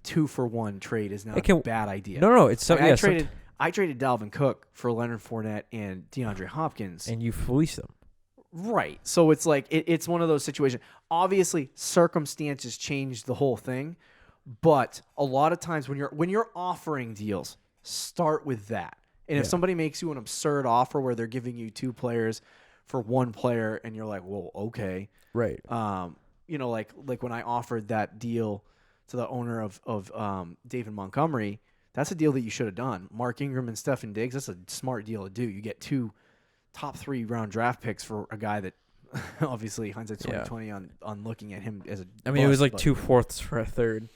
2-for-1 trade is not a bad idea. No, it's so. Like, I traded Dalvin Cook for Leonard Fournette and DeAndre Hopkins, and you fleece them. Right. So it's like it's one of those situations. Obviously, circumstances change the whole thing, but a lot of times when you're offering deals, start with that. And if somebody makes you an absurd offer where they're giving you 2 players for 1 player, and you're like, "Well, okay." Right. Like when I offered that deal to the owner of David Montgomery, that's a deal that you should have done. Mark Ingram and Stefon Diggs, that's a smart deal to do. You get 2 top 3 round draft picks for a guy that obviously hindsight 2020 on looking at him as a it was like 2 fourths for a third.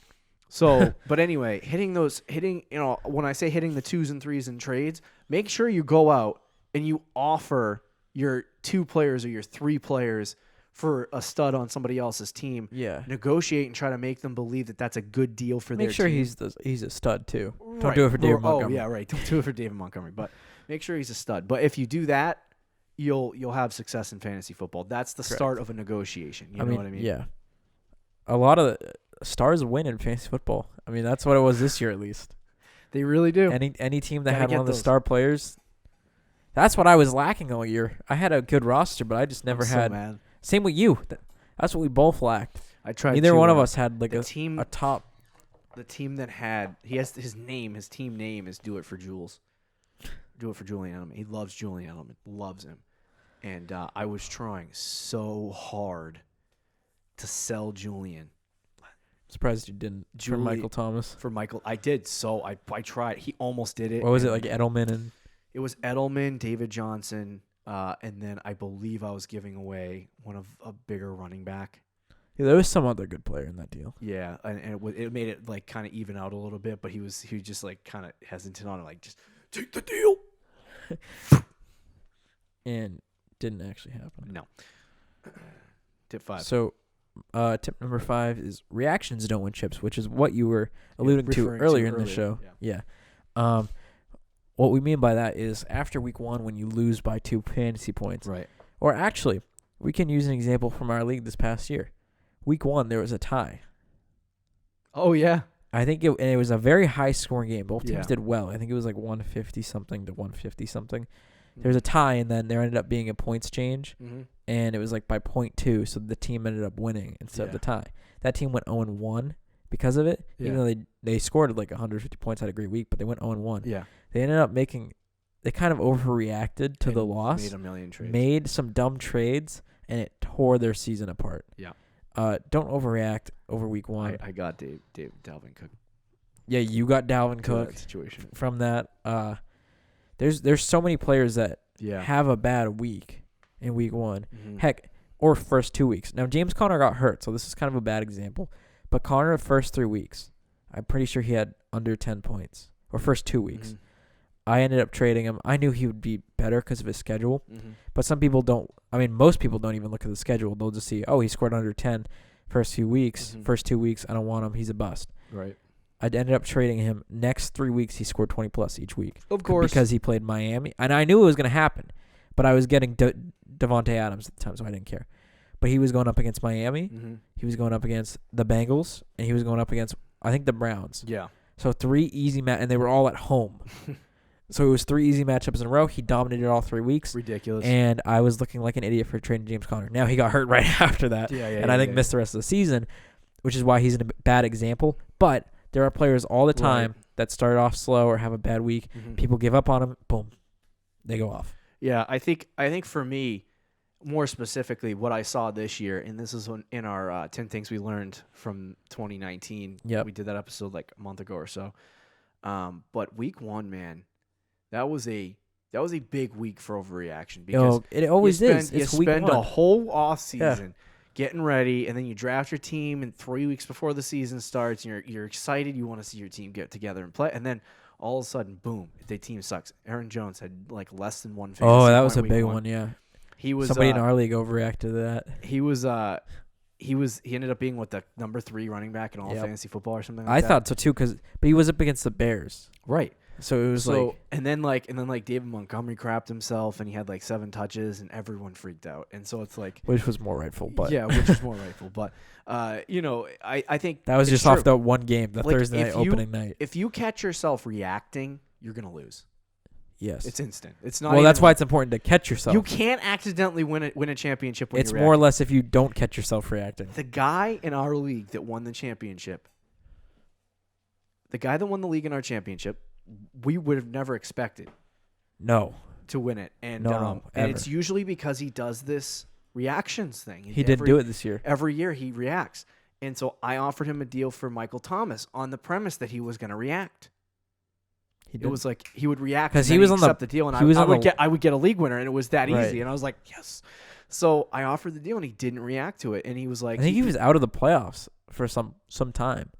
So, but anyway, when I say hitting the 2s and 3s in trades, make sure you go out and you offer your 2 players or your 3 players for a stud on somebody else's team. Yeah. Negotiate and try to make them believe that that's a good deal for their team. Make sure he's a stud too. Right. Don't do it for David Montgomery. Oh, yeah, right. Don't do it for David Montgomery, but make sure he's a stud. But if you do that, you'll have success in fantasy football. That's the start of a negotiation. You know what I mean? Yeah. A lot of the stars win in fantasy football. I mean, that's what it was this year at least. They really do. Any team that had one of the star players, that's what I was lacking all year. I had a good roster, but I just never had. Mad. Same with you. That's what we both lacked. I tried. Neither one of us had like a top. The team that had his team name is Do It for Jules. Do It for Julian Edelman. He loves Julian Edelman. Loves him. And I was trying so hard to sell Julian. Surprised you didn't. For Michael Thomas. For Michael. I did. So I tried. He almost did it. What was it, like Edelman and? It was Edelman, David Johnson, and then I believe I was giving away one of a bigger running back. Yeah, there was some other good player in that deal. Yeah, and it made it like kind of even out a little bit, but he was just like kind of hesitant on it, like just take the deal. And didn't actually happen. No. Tip 5. So, tip number 5 is reactions don't win chips, which is what you were alluding to earlier in the show. Yeah. What we mean by that is after week 1 when you lose by 2 fantasy points. Right. Or actually, we can use an example from our league this past year. Week 1, there was a tie. Oh, yeah. I think it was a very high-scoring game. Both teams did well. I think it was like 150-something to 150-something. There was a tie, and then there ended up being a points change, and it was like by 0.2, so the team ended up winning instead of the tie. That team went 0-1 because of it, even though they scored like 150 points, had a great week, but they went 0-1. Yeah. They ended up they kind of overreacted to the loss. Made a million trades. Made some dumb trades, and it tore their season apart. Yeah. Don't overreact over week 1. I got Dalvin Cook. Yeah, you got Dalvin Cook that situation. from that. There's so many players that have a bad week in week 1. Heck, or first 2 weeks. Now, James Conner got hurt, so this is kind of a bad example. But Conner, first 3 weeks, I'm pretty sure he had under 10 points. Or first 2 weeks. I ended up trading him. I knew he would be better because of his schedule. But some people don't. I mean, most people don't even look at the schedule. They'll just see, oh, he scored under 10 first few weeks. First 2 weeks, I don't want him. He's a bust. Right. I ended up trading him. Next 3 weeks, he scored 20-plus each week. Of course. Because he played Miami. And I knew it was going to happen. But I was getting Devontae Adams at the time, so I didn't care. But he was going up against Miami. He was going up against the Bengals. And he was going up against, I think, the Browns. Yeah. So 3 easy and they were all at home. So it was 3 easy matchups in a row. He dominated all 3 weeks. Ridiculous. And I was looking like an idiot for trading James Conner. Now he got hurt right after that. And I think missed the rest of the season, which is why he's a bad example. But there are players all the time that start off slow or have a bad week. Mm-hmm. People give up on them. Boom. They go off. Yeah, I think for me, more specifically, what I saw this year, and this is in our 10 Things We Learned from 2019. Yep. We did that episode like a month ago or so. But week 1, man, that was a big week for overreaction because it always is. You It's week spend 1. a whole offseason getting ready, and then you draft your team, and 3 weeks before the season starts, and you're excited. You want to see your team get together and play, and then all of a sudden, boom, the team sucks. Aaron Jones had like less than 1 fantasy Oh, that point was a week big 1. one, yeah. He was Somebody in our league overreacted to that. He ended up being the number 3 running back in all fantasy football or something like I that. thought so too, but he was up against the Bears, Right. so it was and then David Montgomery crapped himself and he had like 7 touches and everyone freaked out. And so it's like, which was more rightful, but which is more rightful. But I think that was just true. off the one game, the Like, Thursday night opening night. If you catch yourself reacting, you're gonna lose. Yes, It's instant. It's not. Well, that's why it's important to catch yourself. You can't accidentally win a championship when it's you're more or reacting. less if you don't catch yourself reacting. The guy in our league that won the championship, we would have never expected No, to win it. And No, and ever. it's usually because he does this reactions thing. he didn't do it this year. Every year he reacts. And so I offered him a deal for Michael Thomas on the premise that he was going to react. It was like he would react because and he was on accept the deal, and I would get a league winner, and it was that Right. easy. And I was like, yes. So I offered the deal, and he didn't react to it. And he was like, I think he was out of the playoffs for some time.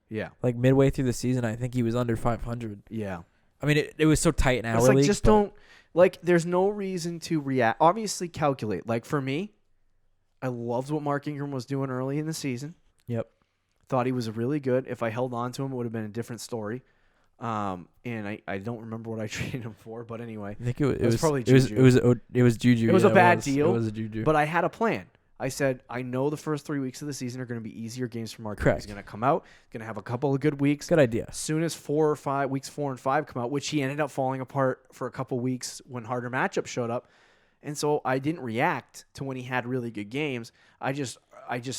yeah, Like midway through the season, I think he was under 500. yeah. I mean, it was so tight in our It's like league. just don't there's no reason to react. Obviously, calculate. Like for me, I loved what Mark Ingram was doing early in the season. Yep. Thought he was really good. If I held on to him, it would have been a different story. And I don't remember what I traded him for, but anyway, I think it was probably Juju. It was Juju. It was a bad deal. deal. It was a Juju. But I had a plan. I said, I know the first 3 weeks of the season are going to be easier games for Mark. Correct. He's going to come out, going to have a couple of good weeks. Good idea. As soon as weeks 4 and 5 come out, which he ended up falling apart for a couple weeks when harder matchups showed up. And so I didn't react to when he had really good games. I just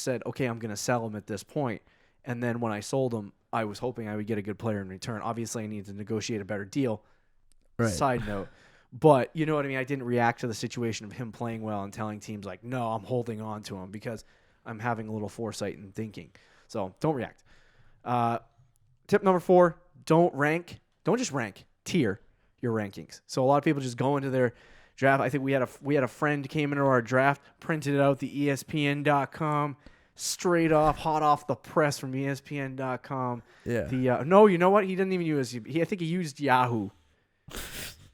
said, okay, I'm going to sell him at this point. And then when I sold him, I was hoping I would get a good player in return. Obviously, I needed to negotiate a better deal. Right. Side note. But you know what I mean? I didn't react to the situation of him playing well and telling teams like, no, I'm holding on to him because I'm having a little foresight and thinking. So don't react. Tip number 4, don't just rank, tier your rankings. So a lot of people just go into their draft. I think we had a friend came into our draft, printed out the ESPN.com straight off, hot off the press from ESPN.com. Yeah. No, you know what? He didn't even use. I think he used Yahoo.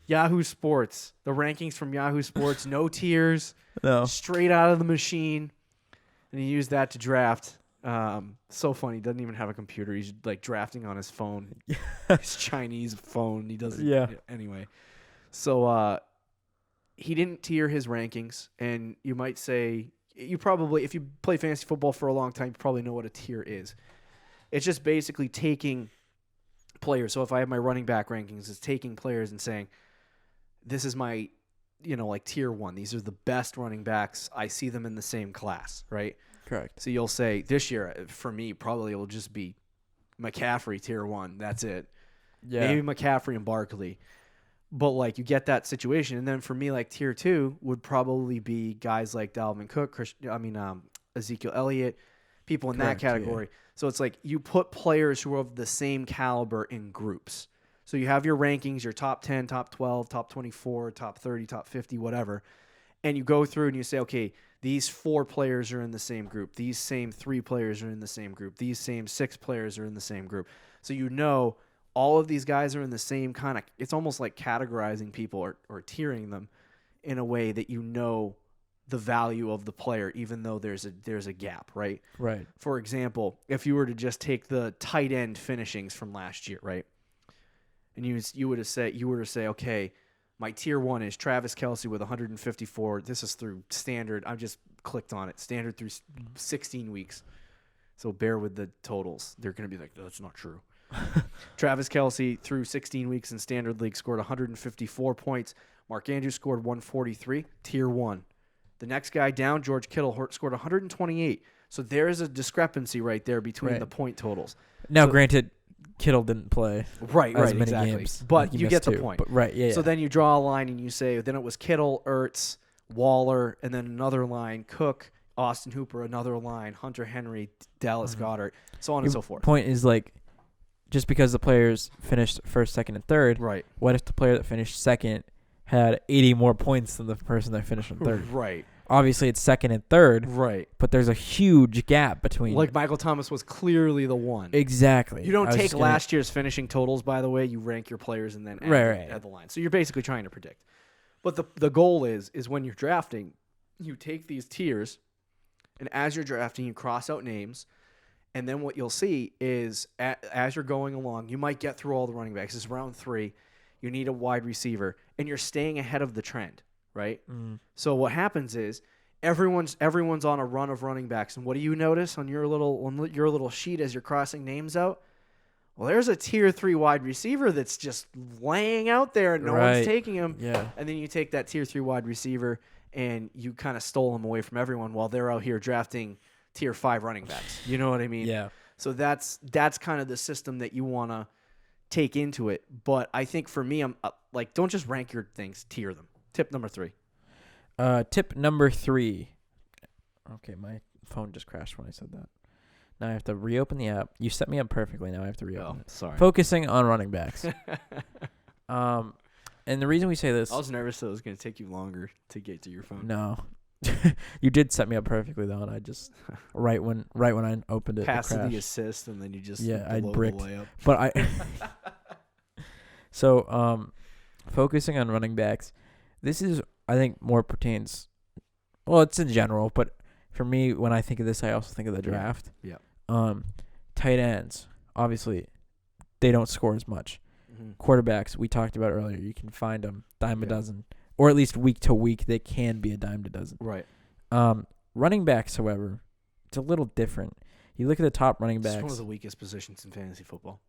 Yahoo Sports. The rankings from Yahoo Sports. No tiers. No. Straight out of the machine. And he used that to draft. So funny. He doesn't even have a computer. He's like drafting on his phone. His Chinese phone. He doesn't. Yeah. Anyway. So he didn't tier his rankings. And you might say, you probably, if you play fantasy football for a long time, you probably know what a tier is. It's just basically taking players. So if I have my running back rankings, it's taking players and saying, this is my, like tier 1. These are the best running backs. I see them in the same class, right? Correct. So you'll say this year, for me, probably it will just be McCaffrey tier 1. That's it. Yeah. Maybe McCaffrey and Barkley. But you get that situation. And then for me, tier 2 would probably be guys like Dalvin Cook, Ezekiel Elliott, people in Correct, that category. Yeah. So it's like you put players who are of the same caliber in groups. So you have your rankings, your top 10, top 12, top 24, top 30, top 50, whatever. And you go through and you say, okay, these 4 players are in the same group. These same 3 players are in the same group. These same 6 players are in the same group. So all of these guys are in the same kind of, it's almost like categorizing people or tiering them in a way that the value of the player, even though there's a gap, right? Right. For example, if you were to just take the tight end finishings from last year, right? And you were to say, okay, my tier 1 is Travis Kelce with 154. This is through standard. I just clicked on it. Standard through 16 weeks. So bear with the totals. They're going to be like, no, that's not true. Travis Kelce, through 16 weeks in Standard League, scored 154 points. Mark Andrews scored 143, Tier 1. The next guy down, George Kittle, scored 128. So there is a discrepancy right there between the point totals. Now, granted, Kittle didn't play right, as many exactly. games. But He you missed get the 2. point. But, right, yeah. So then you draw a line and you say, then it was Kittle, Ertz, Waller, and then another line, Cook, Austin Hooper, another line, Hunter Henry, Dallas Goedert, so on and so forth. Point is, like, just because the players finished first, second, and third, Right. what if the player that finished second had 80 more points than the person that finished in third? Right. Obviously, it's second and third, Right. but there's a huge gap between. Like Michael Thomas was clearly the one. Exactly. You don't take last year's finishing totals, by the way. You rank your players and then add the line. So you're basically trying to predict. But the goal is when you're drafting, you take these tiers, and as you're drafting, you cross out names, and then what you'll see is as you're going along, you might get through all the running backs. It's round 3. You need a wide receiver, and you're staying ahead of the trend, right? So what happens is everyone's on a run of running backs, and what do you notice on your little sheet as you're crossing names out? Well, there's a tier 3 wide receiver that's just laying out there, and no one's taking him. Yeah. And then you take that tier 3 wide receiver, and you kind of stole him away from everyone while they're out here drafting tier 5 running backs. You know what I mean? Yeah. So that's kind of the system that you want to take into it. But I think for me, I'm like, don't just rank your things, tier them. Tip number 3. Tip number 3. Okay, my phone just crashed when I said that. Now I have to reopen the app. You set me up perfectly. Now I have to reopen it. Sorry. Focusing on running backs. And the reason we say this. I was nervous that it was going to take you longer to get to your phone. No. You did set me up perfectly though, and I just right when I opened it, Passed it crashed. the assist, and then you just I bricked. the layup. But I so focusing on running backs, this is I think more pertains. Well, it's in general, but for me, when I think of this, I also think of the draft. Yeah. Tight ends, obviously, they don't score as much. Quarterbacks, we talked about earlier, you can find them dime a dozen, or at least week to week, they can be a dime a dozen. Right. Running backs, however, it's a little different. You look at the top running backs. It's one of the weakest positions in fantasy football.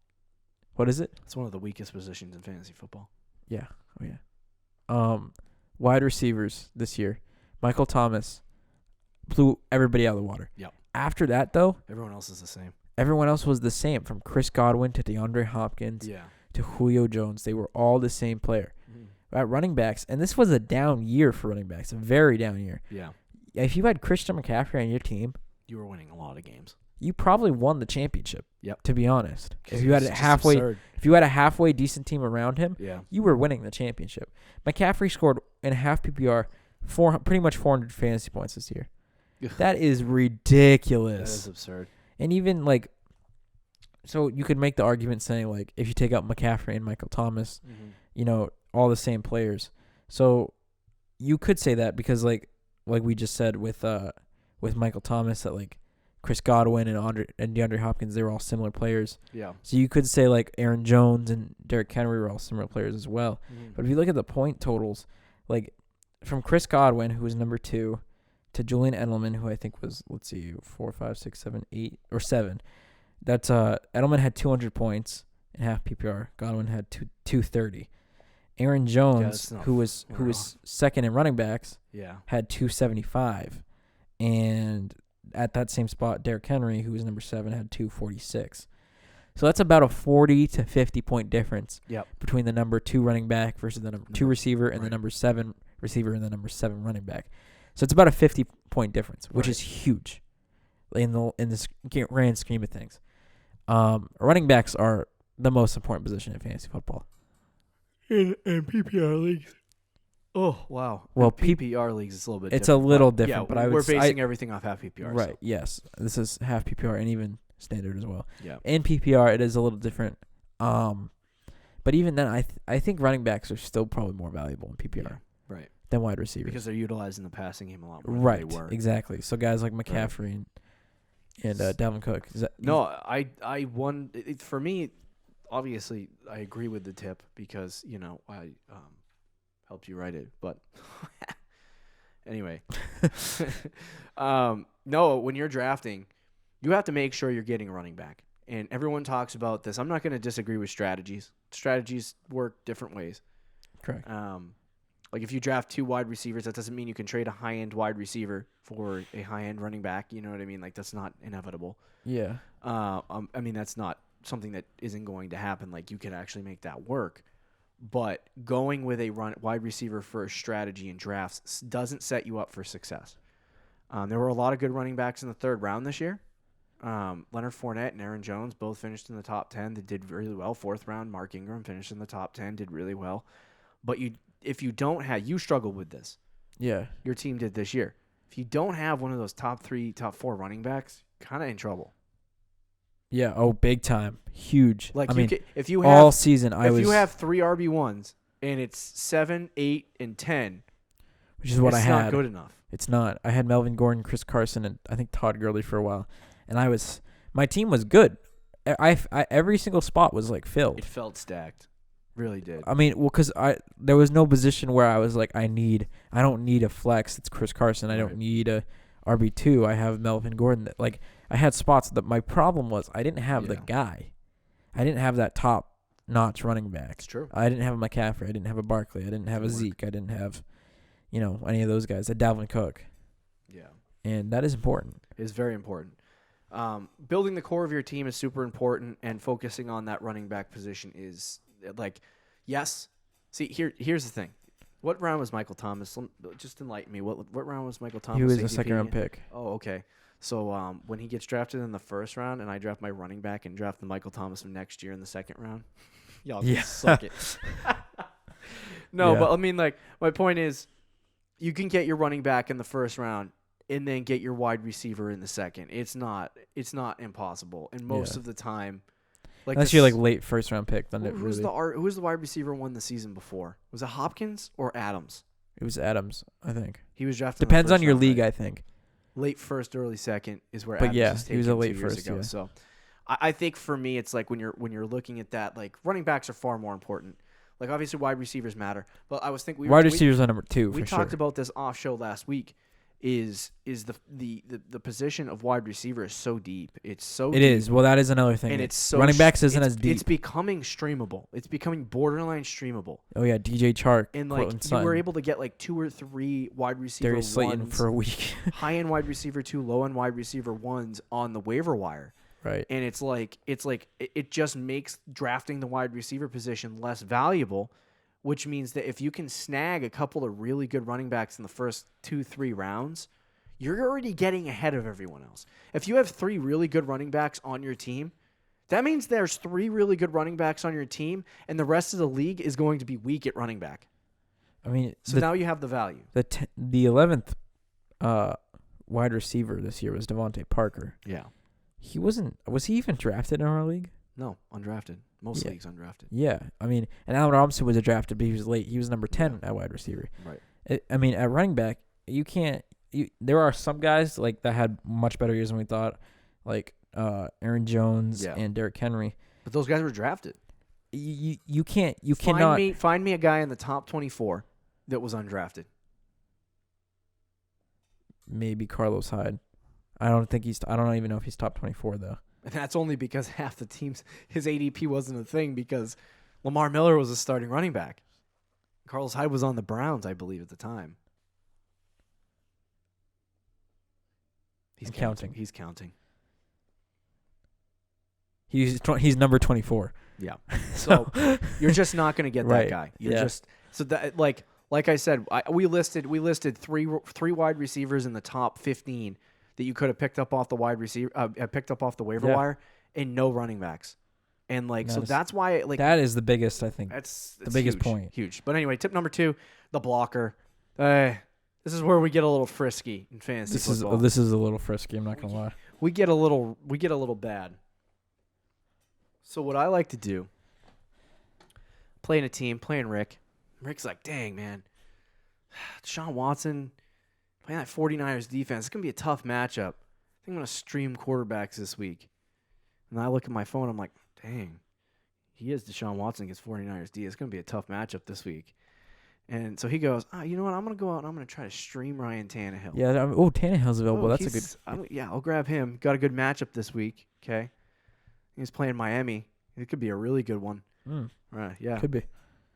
What is it? It's one of the weakest positions in fantasy football. Yeah. Oh, yeah. Wide receivers this year, Michael Thomas blew everybody out of the water. Yep. After that, though, everyone else is the same. Everyone else was the same, from Chris Godwin to DeAndre Hopkins to Julio Jones. They were all the same player. At running backs, and this was a down year for running backs, a very down year. Yeah. If you had Christian McCaffrey on your team, you were winning a lot of games. You probably won the championship. Yep. To be honest, if you had a halfway decent team around him, you were winning the championship. McCaffrey scored in half PPR pretty much 400 fantasy points this year. That is ridiculous. That is absurd. And even so you could make the argument saying if you take out McCaffrey and Michael Thomas, all the same players. So you could say that because like we just said with Michael Thomas that Chris Godwin and DeAndre Hopkins, they were all similar players. Yeah. So you could say Aaron Jones and Derrick Henry were all similar players as well. But if you look at the point totals, from Chris Godwin, who was number 2, to Julian Edelman, who I think was 4, 5, 6, 7, 8, or 7. That's Edelman had 200 points in half PPR. Godwin had 230. Aaron Jones, who was second in running backs, had 275, and at that same spot, Derrick Henry, who was number 7, had 246. So that's about a 40 to 50 point difference between the number 2 running back versus the number 2 receiver and the number 7 receiver and the number 7 running back. So it's about a 50 point difference, which is huge in this grand scheme of things. Running backs are the most important position in fantasy football. In PPR leagues. Oh, wow. Well, PPR leagues is a little bit different. It's a little different, but we're basing everything off half PPR. Right, yes. This is half PPR and even standard as well. Yeah. In PPR, it is a little different. But even then, I think running backs are still probably more valuable in PPR than wide receivers. Because they're utilizing the passing game a lot more than they were. Exactly. So guys like McCaffrey and Dalvin Cook. I won. For me, obviously, I agree with the tip because, I helped you write it. But anyway. No, when you're drafting, you have to make sure you're getting a running back. and everyone talks about this. I'm not going to disagree with strategies. Strategies work different ways. Correct. Like if you draft 2 wide receivers, that doesn't mean you can trade a high-end wide receiver for a high-end running back. You know what I mean? Like that's not inevitable. Yeah. I mean, that's not something that isn't going to happen. Like you can actually make that work. But going with a wide receiver first strategy in drafts doesn't set you up for success. There were a lot of good running backs in the 3rd round this year. Leonard Fournette and Aaron Jones both finished in the top 10. They did really well. 4th round, Mark Ingram finished in the top 10, did really well. But if you don't have, you struggled with this. Yeah. Your team did this year. If you don't have one of those top 3, top 4 running backs, kind of in trouble. Yeah. Oh, big time. Huge. Like I mean, if you have all season, if you have 3 RB1s and it's 7, 8, and 10, which is what I had. It's not good enough. It's not. I had Melvin Gordon, Chris Carson, and I think Todd Gurley for a while, and my team was good. I every single spot was like filled. It felt stacked. Really did. I mean, well, because there was no position where I was like, I don't need a flex. It's Chris Carson. I don't need a RB2. I have Melvin Gordon. Like I had spots that my problem was I didn't have the guy. I didn't have that top notch running back. It's true. I didn't have a McCaffrey. I didn't have a Barkley. I didn't have a Zeke. I didn't have, any of those guys. A Dalvin Cook. Yeah. And that is important. It is very important. Building the core of your team is super important, and focusing on that running back position is like, yes. See, here's the thing. What round was Michael Thomas? Just enlighten me. What round was Michael Thomas? He was ADP? a 2nd round pick. Oh, okay. So when he gets drafted in the 1st round, and I draft my running back and draft the Michael Thomas from next year in the 2nd round, y'all can suck it. No, but I mean, like, my point is, you can get your running back in the 1st round and then get your wide receiver in the 2nd. It's not impossible. And most of the time, like unless you're like late 1st round pick, then who was the wide receiver won the season before? Was it Hopkins or Adams? It was Adams, I think. He was drafted. Depends on your round, league, right? I think. Late 1st, early 2nd is where. But Adams was he was a late 1st. ago. Yeah. So, I think for me, it's like when you're looking at that, like running backs are far more important. Like obviously wide receivers matter, but I was thinking wide receivers are number 2. We talked about this off show last week. Is the position of wide receiver is so deep. It's so. It is. Well, that is another thing. And it's so running backs isn't as deep. It's becoming streamable. It's becoming borderline streamable. Oh yeah, DJ Chark. And like you were able to get like 2 or 3 wide receiver Darius Slayton ones, for a week. high end wide receiver 2, low end wide receiver 1s on the waiver wire. Right. And it just makes drafting the wide receiver position less valuable, which means that if you can snag a couple of really good running backs in the first 2-3 rounds, you're already getting ahead of everyone else. If you have 3 really good running backs on your team, that means there's 3 really good running backs on your team, and the rest of the league is going to be weak at running back. I mean, so now you have the value. The 11th wide receiver this year was Devontae Parker. Yeah. Was he even drafted in our league? No, undrafted. Most leagues undrafted. Yeah. I mean, and Allen Robinson was drafted, but he was late. He was number 10 at wide receiver. Right. I mean, at running back, there are some guys like that had much better years than we thought, like Aaron Jones and Derrick Henry. But those guys were drafted. You cannot find me a guy in the top 24 that was undrafted. Maybe Carlos Hyde. I don't even know if he's top 24 though. And that's only because half the teams, his ADP wasn't a thing because Lamar Miller was a starting running back. Carlos Hyde was on the Browns, I believe, at the time. He's counting. He's counting. He's number 24. Yeah. So you're just not going to get that guy. You're just so that like I said, we listed three wide receivers in the top 15 that you could have picked up off the waiver wire, and no running backs. And so that's why that is the biggest, I think. That's the biggest huge, point. Huge. But anyway, tip number 2, the blocker. This is where we get a little frisky in fantasy football. This is a little frisky, I'm not going to lie. We get a little bad. So what I like to do, playing a team, playing Rick. Rick's like, dang, man. Deshaun Watson, playing that 49ers defense. It's going to be a tough matchup. I think I'm going to stream quarterbacks this week. And I look at my phone, I'm like, dang, he is Deshaun Watson against 49ers D. It's going to be a tough matchup this week. And so he goes, you know what? I'm going to go out and I'm going to try to stream Ryan Tannehill. Yeah, Tannehill's available. That's a good. I'll grab him. Got a good matchup this week. Okay. He's playing Miami. It could be a really good one. Right? Yeah. Could be.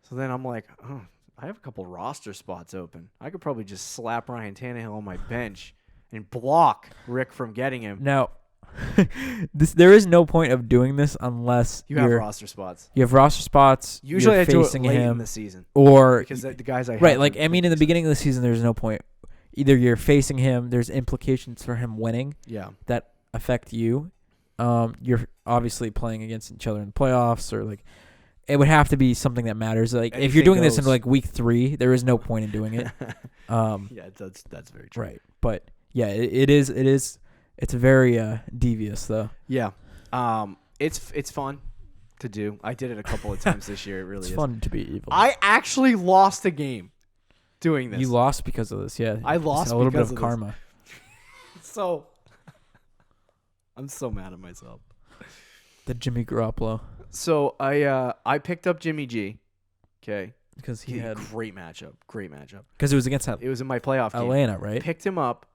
So then I'm like, oh, I have a couple roster spots open. I could probably just slap Ryan Tannehill on my bench and block Rick from getting him. Now, there is no point of doing this unless You have roster spots. You have roster spots. Usually you're I do it facing late him, in the season. or Because the guys I have. right, like I mean, in the beginning of the season, there's no point. Either you're facing him, there's implications for him winning that affect you. You're obviously playing against each other in the playoffs, or like it would have to be something that matters. Like if you're doing this in like week 3, there is no point in doing it. Yeah, that's very true. Right, but yeah, it is. It's very devious though. Yeah, it's fun to do. I did it a couple of times this year. It really It's is fun to be evil. I actually lost a game doing this. You lost because of this, yeah. I lost It's a little bit because of of karma. So I'm so mad at myself. The Jimmy Garoppolo, So I picked up Jimmy G. Okay, because he had great matchup. because it was against It was in my playoff game. Atlanta, right? Picked him up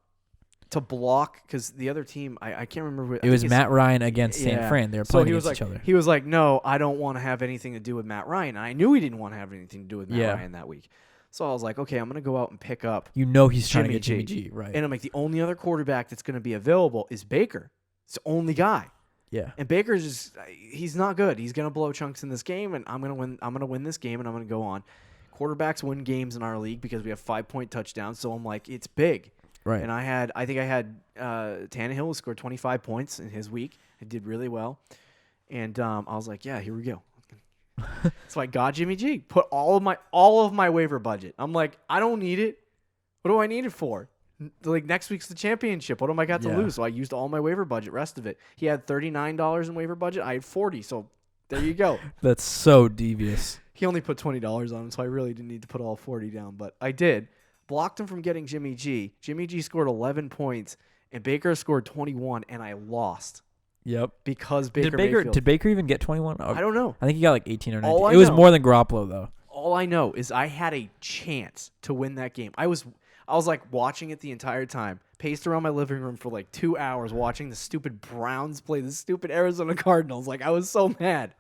to block because the other team, I can't remember. It was Matt Ryan against San Fran. They were playing against each other. He was like, no, I don't want to have anything to do with Matt Ryan. And I knew he didn't want to have anything to do with Matt Ryan that week. So I was like, okay, I'm going to go out and pick up. You know he's trying to get Jimmy Jimmy G, right? And I'm like, the only other quarterback that's going to be available is Baker. It's the only guy. Yeah. And Baker's just, he's not good. He's going to blow chunks in this game, and I'm going to win this game, and I'm going to go on. Quarterbacks win games in our league because we have 5-point touchdowns. So I'm like, it's big. Right. And I think I had Tannehill who scored 25 points in his week. I did really well. And I was like, yeah, here we go. So I got Jimmy G. Put all of my waiver budget. I'm like, I don't need it. What do I need it for? Like next week's the championship. What am I got to lose? So I used all my waiver budget, rest of it. He had $39 in waiver budget. I had 40. So there you go. That's so devious. He only put $20 on him, so I really didn't need to put all 40 down, but I did. Blocked him from getting Jimmy G. Jimmy G scored 11 points, and Baker scored 21, and I lost. Yep. Because did Baker even get 21? I don't know. I think he got like 18 or 19. It was more than Garoppolo though. All I know is I had a chance to win that game. I was like watching it the entire time. Paced around my living room for like 2 hours watching the stupid Browns play the stupid Arizona Cardinals. Like I was so mad.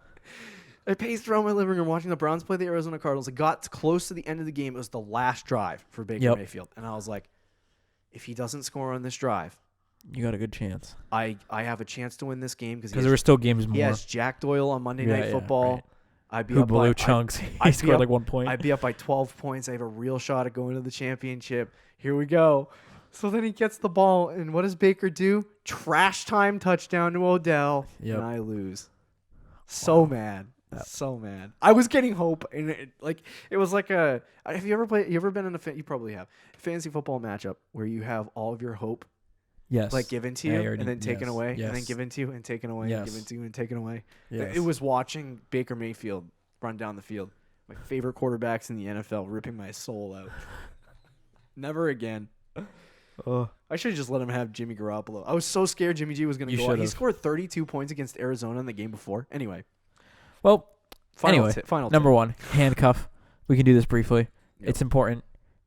I paced around my living room watching the Browns play the Arizona Cardinals. I got close to the end of the game. It was the last drive for Baker Mayfield. And I was like, if he doesn't score on this drive, you got a good chance. I have a chance to win this game because there were still games more. He has Jack Doyle on Monday Night Football. Right. I'd be Who up blew by chunks. He scored like 1 point. I'd be up by 12 points. I have a real shot at going to the championship. Here we go. So then he gets the ball, and what does Baker do? Trash time touchdown to Odell, and I lose. So mad. So mad. I was getting hope, and it was like a. Have you ever played? You ever been in you probably have fantasy football matchup where you have all of your hope, like given to you and then taken away, and then given to you and taken away, and given to you and taken away. Yes. It was watching Baker Mayfield run down the field. My favorite quarterbacks in the NFL, ripping my soul out. Never again. I should have just let him have Jimmy Garoppolo. I was so scared Jimmy G was going to go out. He scored 32 points against Arizona in the game before. Anyway. Well, final number one, handcuff. We can do this briefly. Yep. It's important.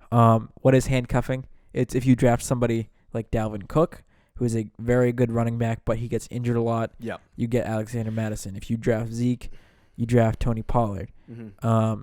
What is handcuffing? It's if you draft somebody like Dalvin Cook, who is a very good running back, but he gets injured a lot. Yeah. You get Alexander Madison. If you draft Zeke, you draft Tony Pollard. Mm-hmm.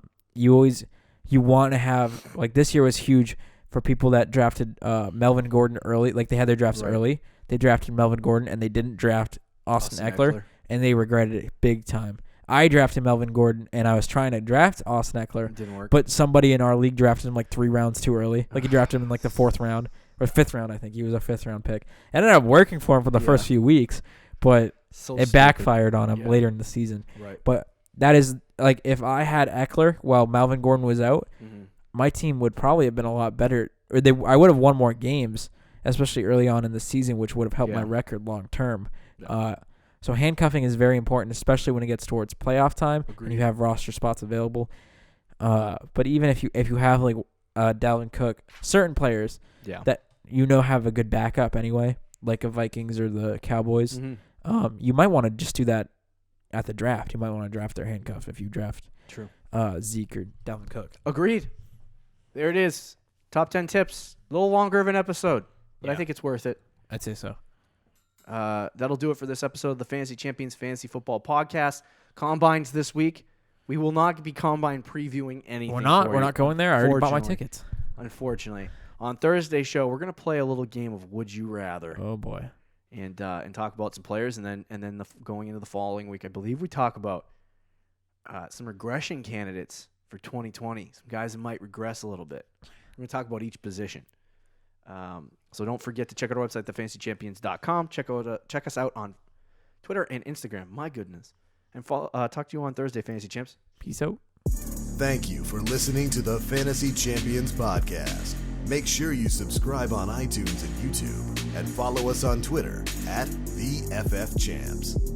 You want to have, like, this year was huge for people that drafted Melvin Gordon early. Like, they had their drafts early. They drafted Melvin Gordon, and they didn't draft Austin Eckler, and they regretted it big time. I drafted Melvin Gordon, and I was trying to draft Austin Eckler. It didn't work. But somebody in our league drafted him like 3 rounds too early. Like, he drafted him in like the 4th round or 5th round, I think. He was a 5th round pick. It ended up working for him for the first few weeks, but it backfired on him later in the season. Right. But that is, like, if I had Eckler while Melvin Gordon was out, my team would probably have been a lot better. Or I would have won more games, especially early on in the season, which would have helped my record long term. Yeah. So handcuffing is very important, especially when it gets towards playoff time and you have roster spots available. But even if you have like Dalvin Cook, certain players that have a good backup anyway, like the Vikings or the Cowboys, you might want to just do that at the draft. You might want to draft their handcuff if you draft Zeke or Dalvin Cook. Agreed. There it is. Top 10 tips. A little longer of an episode, but I think it's worth it. I'd say so. That'll do it for this episode of the Fantasy Champions Fantasy Football Podcast. Combines this week. We will not be combine previewing anything. We're not going there. I already bought my tickets. Unfortunately. On Thursday's show, we're going to play a little game of Would You Rather. Oh, boy. And talk about some players. And then going into the following week, I believe we talk about some regression candidates for 2020. Some guys that might regress a little bit. We're going to talk about each position. So don't forget to check out our website, thefantasychampions.com. Check us out on Twitter and Instagram. My goodness. And talk to you on Thursday, Fantasy Champs. Peace out. Thank you for listening to the Fantasy Champions Podcast. Make sure you subscribe on iTunes and YouTube and follow us on Twitter @TheFFChamps.